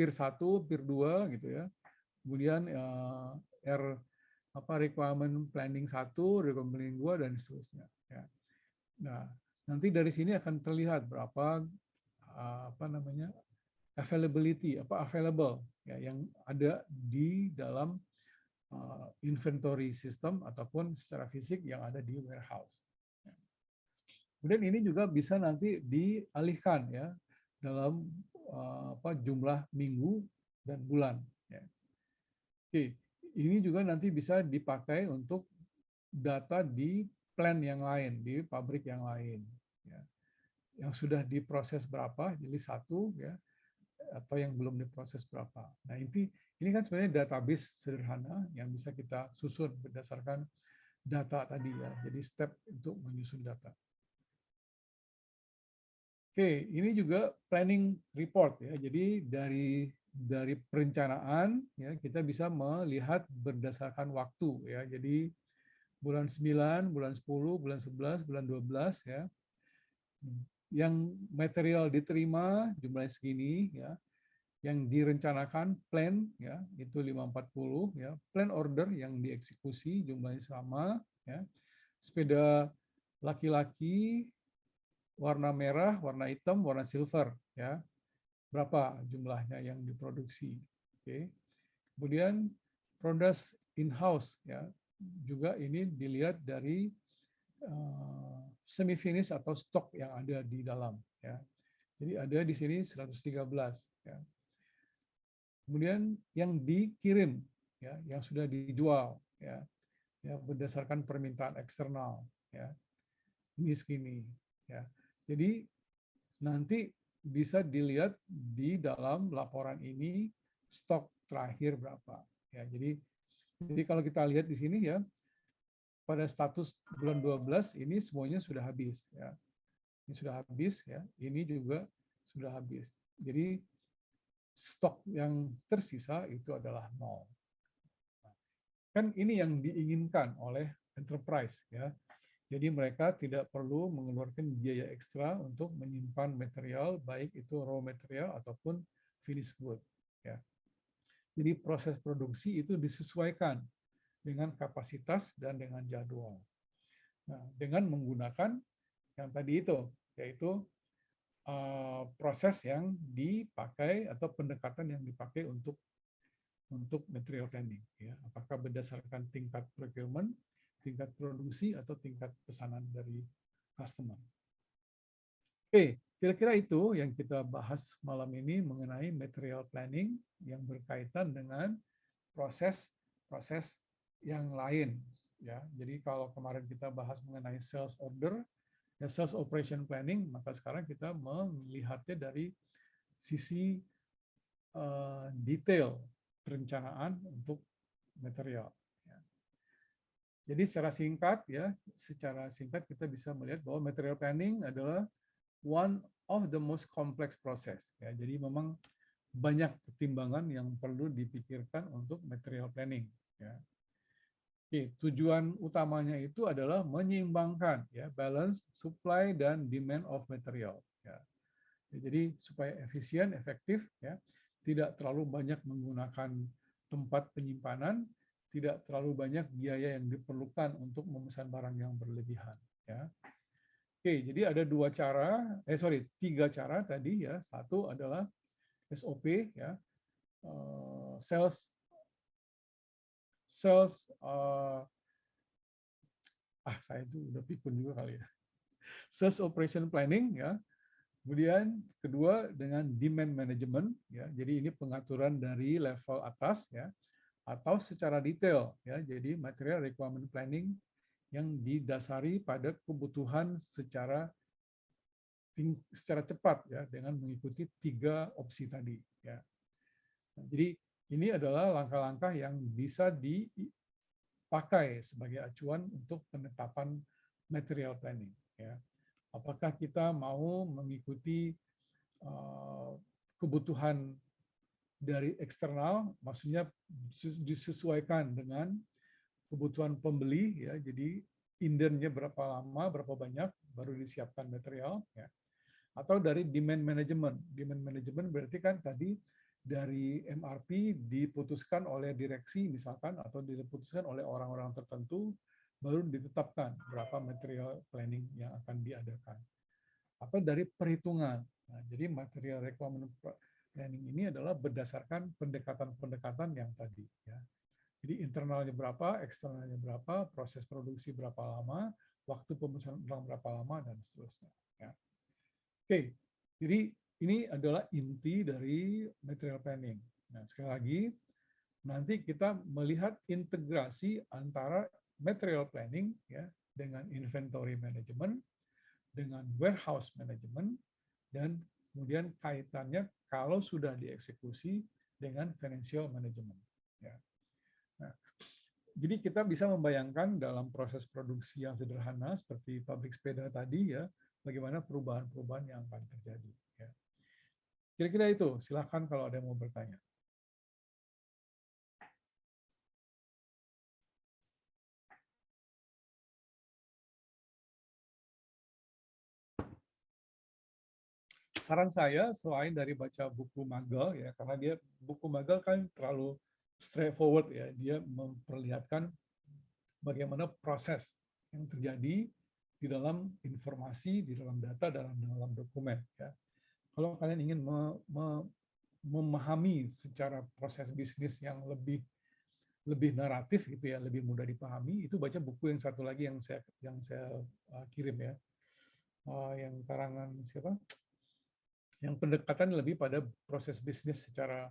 peer 2 gitu ya. Kemudian requirement planning 1, requirement planning 2 dan seterusnya ya. Nah, nanti dari sini akan terlihat berapa availability available ya yang ada di dalam inventory system ataupun secara fisik yang ada di warehouse. Kemudian ini juga bisa nanti dialihkan ya dalam jumlah minggu dan bulan. Ya. Oke, ini juga nanti bisa dipakai untuk data di plant yang lain, di pabrik yang lain. Ya. Yang sudah diproses berapa, jadi 1 ya, atau yang belum diproses berapa. Nah ini kan sebenarnya database sederhana yang bisa kita susun berdasarkan data tadi ya. Jadi step untuk menyusun data. Oke, ini juga planning report ya. Jadi dari perencanaan ya kita bisa melihat berdasarkan waktu ya. Jadi bulan 9, bulan 10, bulan 11, bulan 12 ya. Yang material diterima jumlahnya segini ya. Yang direncanakan plan ya itu 540 ya. Plan order yang dieksekusi jumlahnya sama ya. Sepeda laki-laki warna merah, warna hitam, warna silver ya. Berapa jumlahnya yang diproduksi. Oke. Kemudian product in-house ya. Juga ini dilihat dari semi finish atau stok yang ada di dalam ya. Jadi ada di sini 113 ya. Kemudian yang dikirim ya, yang sudah dijual ya. Ya berdasarkan permintaan eksternal ya. Ini segini ya. Jadi nanti bisa dilihat di dalam laporan ini stok terakhir berapa ya. Jadi kalau kita lihat di sini ya pada status bulan 12 ini semuanya sudah habis ya. Ini sudah habis ya. Ini juga sudah habis. Jadi stok yang tersisa itu adalah 0. Kan ini yang diinginkan oleh enterprise ya. Jadi mereka tidak perlu mengeluarkan biaya ekstra untuk menyimpan material, baik itu raw material ataupun finished good. Ya. Jadi proses produksi itu disesuaikan dengan kapasitas dan dengan jadwal. Nah, dengan menggunakan yang tadi itu, yaitu proses yang dipakai atau pendekatan yang dipakai untuk material planning. Ya. Apakah berdasarkan tingkat procurement, tingkat produksi atau tingkat pesanan dari customer. Oke, kira-kira itu yang kita bahas malam ini mengenai material planning yang berkaitan dengan proses yang lain ya. Jadi kalau kemarin kita bahas mengenai sales order, ya sales operation planning, maka sekarang kita melihatnya dari sisi detail perencanaan untuk material. Jadi secara singkat kita bisa melihat bahwa material planning adalah one of the most complex process. Ya, jadi memang banyak pertimbangan yang perlu dipikirkan untuk material planning. Ya. Oke, tujuan utamanya itu adalah menyeimbangkan ya balance supply dan demand of material. Ya. Jadi supaya efisien, efektif, ya, tidak terlalu banyak menggunakan tempat penyimpanan, tidak terlalu banyak biaya yang diperlukan untuk memesan barang yang berlebihan. Ya. Oke, jadi ada tiga cara tadi ya. Satu adalah SOP ya, sales sales saya itu udah pikun juga kali ya. Sales operation planning ya. Kemudian kedua dengan demand management ya. Jadi ini pengaturan dari level atas ya atau secara detail ya. Jadi material requirement planning yang didasari pada kebutuhan secara cepat ya dengan mengikuti 3 opsi tadi ya. Nah, jadi ini adalah langkah-langkah yang bisa dipakai sebagai acuan untuk penetapan material planning ya. Apakah kita mau mengikuti kebutuhan dari eksternal, maksudnya disesuaikan dengan kebutuhan pembeli ya. Jadi indennya berapa lama, berapa banyak baru disiapkan material ya. Atau dari demand management. Demand management berarti kan tadi dari MRP diputuskan oleh direksi misalkan atau diputuskan oleh orang-orang tertentu baru ditetapkan berapa material planning yang akan diadakan. Atau dari perhitungan. Nah, jadi material requirement planning ini adalah berdasarkan pendekatan-pendekatan yang tadi ya. Jadi internalnya berapa, eksternalnya berapa, proses produksi berapa lama, waktu pemesanan ulang berapa lama dan seterusnya ya. Oke, jadi ini adalah inti dari material planning. Nah, sekali lagi, nanti kita melihat integrasi antara material planning ya dengan inventory management, dengan warehouse management, dan kemudian kaitannya kalau sudah dieksekusi dengan financial management. Ya. Nah, jadi kita bisa membayangkan dalam proses produksi yang sederhana seperti pabrik sepeda tadi ya, bagaimana perubahan-perubahan yang akan terjadi. Ya. Kira-kira itu, silahkan kalau ada yang mau bertanya. Saran saya selain dari baca buku magal ya, karena dia buku magal kan terlalu straightforward ya, dia memperlihatkan bagaimana proses yang terjadi di dalam informasi, di dalam data, dalam dokumen ya. Kalau kalian ingin memahami secara proses bisnis yang lebih naratif gitu ya, lebih mudah dipahami, itu baca buku yang satu lagi yang saya kirim ya, yang karangan siapa? Yang pendekatan lebih pada proses bisnis secara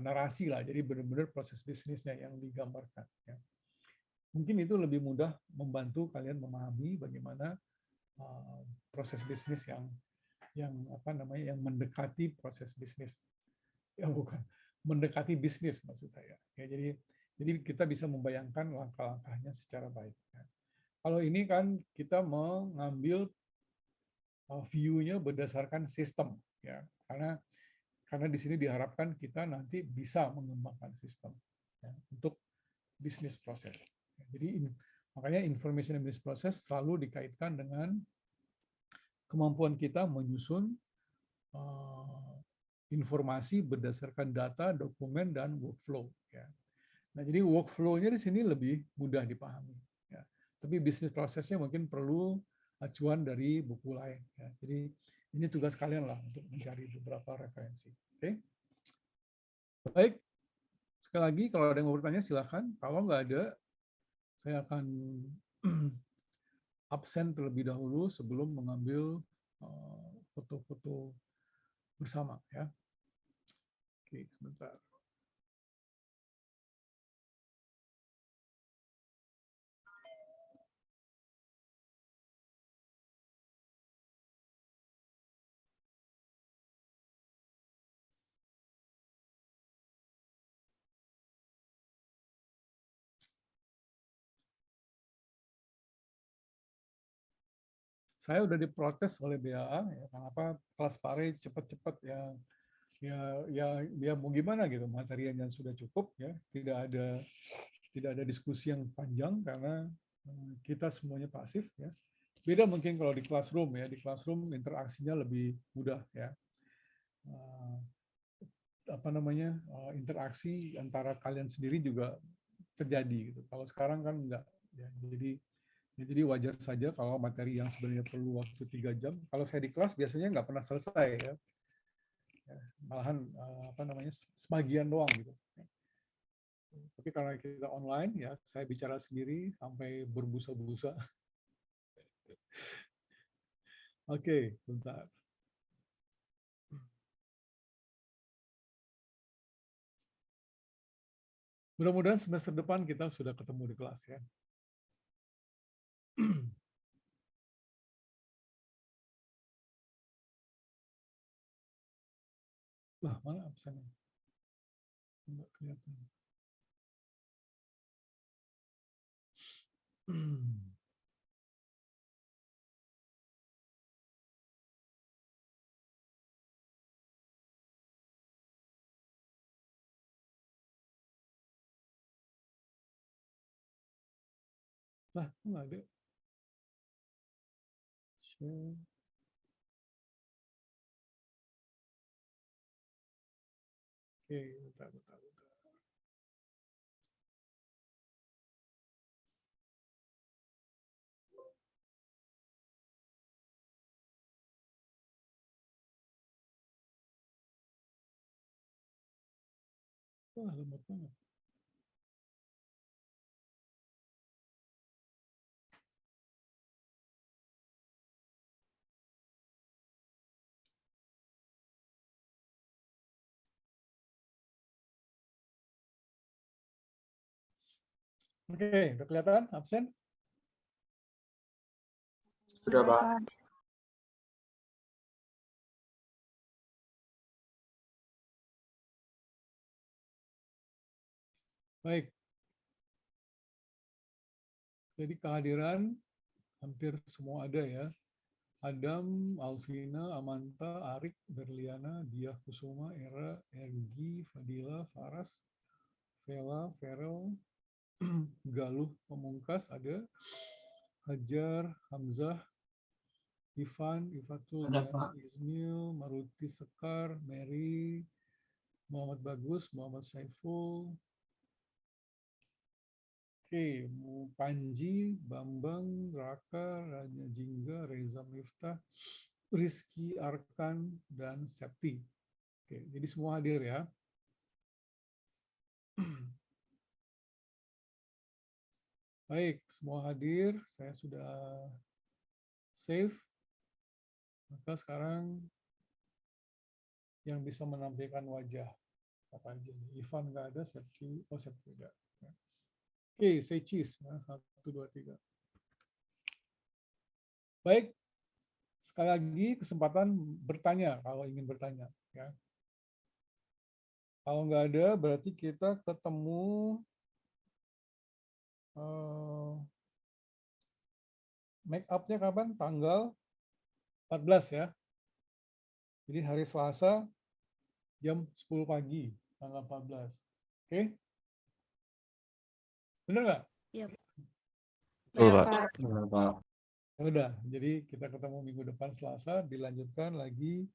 narasi lah, jadi benar-benar proses bisnisnya yang digambarkan. Ya. Mungkin itu lebih mudah membantu kalian memahami bagaimana proses bisnis yang mendekati proses bisnis, yang bukan mendekati bisnis maksud saya. Ya, jadi kita bisa membayangkan langkah-langkahnya secara baik. Ya. Kalau ini kan kita mengambil view-nya berdasarkan sistem, ya, karena di sini diharapkan kita nanti bisa mengembangkan sistem ya, untuk bisnis proses. Ya, jadi makanya information and business process selalu dikaitkan dengan kemampuan kita menyusun informasi berdasarkan data, dokumen, dan workflow. Ya. Nah, jadi workflow-nya di sini lebih mudah dipahami. Ya. Tapi bisnis prosesnya mungkin perlu acuan dari buku lain. Ya. Jadi ini tugas kalian lah untuk mencari beberapa referensi. Oke? Baik. Sekali lagi, kalau ada yang mau bertanya silakan. Kalau nggak ada, saya akan absen terlebih dahulu sebelum mengambil foto-foto bersama. Ya. Oke, sebentar. saya udah diprotes oleh BAA ya, kenapa kelas pare cepat-cepat ya, ya mau gimana gitu, materinya sudah cukup ya, tidak ada diskusi yang panjang karena kita semuanya pasif ya. Beda mungkin kalau di classroom ya, di classroom interaksinya lebih mudah ya. Apa namanya, interaksi antara kalian sendiri juga terjadi gitu. Kalau sekarang kan enggak ya. Jadi wajar saja kalau materi yang sebenarnya perlu waktu 3 jam, kalau saya di kelas biasanya nggak pernah selesai ya. Malahan apa namanya, sebagian doang gitu. Tapi karena kita online ya, saya bicara sendiri sampai berbusa-busa. Oke, bentar. Mudah-mudahan semester depan kita sudah ketemu di kelas ya. Lah, mana absennya? Enggak kelihatan. Lah, nggak ada. Share. Oke, bentar. Wah, lemot banget. Oke, udah kelihatan absen? Sudah, Pak. Baik. Jadi kehadiran hampir semua ada ya. Adam, Alvina, Amanta, Arik, Berliana, Diah Kusuma, Era, Ergi, Fadila, Faras, Vela, Ferel, Galuh, Pamungkas ada, Hajar, Hamzah, Ivan, Ifatul, Ada, Diana, Pak. Ismail, Maruti Sekar, Mary, Muhammad Bagus, Muhammad Saiful, Oke, Panji, Bambang, Raka, Raja Jingga, Reza Miftah, Rizky Arkan, dan Septi. Oke, jadi semua hadir ya. Baik, semua hadir. Saya sudah save. Maka sekarang yang bisa menampilkan wajah apa aja nih? Ivan nggak ada, Septi, oh Septi tidak. Oke, say cheese. 1, 2, 3. Baik, sekali lagi kesempatan bertanya kalau ingin bertanya. Ya. Kalau nggak ada, berarti kita ketemu make up-nya kapan? Tanggal 14 ya. Jadi hari Selasa jam 10 pagi, tanggal 14. Oke? Bener nggak? Iya, Betul, Pak. Pak. Benar, Pak. Ya udah, jadi kita ketemu minggu depan Selasa, dilanjutkan lagi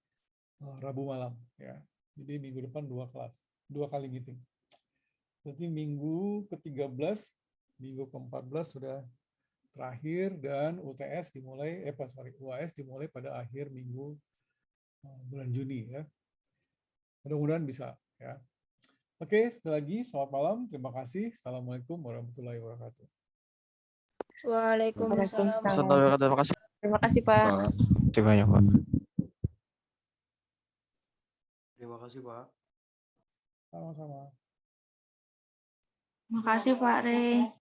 Rabu malam. Ya. Jadi minggu depan 2 kelas, 2 kali meeting. Berarti minggu ke-13, minggu ke-14 sudah terakhir dan UTS dimulai, UAS dimulai pada akhir minggu bulan Juni ya. Mudah-mudahan bisa ya. Oke, sekali lagi selamat malam, terima kasih. Assalamualaikum warahmatullahi wabarakatuh. Waalaikumsalam. Terima kasih. Terima kasih, Pak. Pak. Terima kasih, Pak. Terima kasih, Pak. Sama-sama. Makasih, Pak Rey.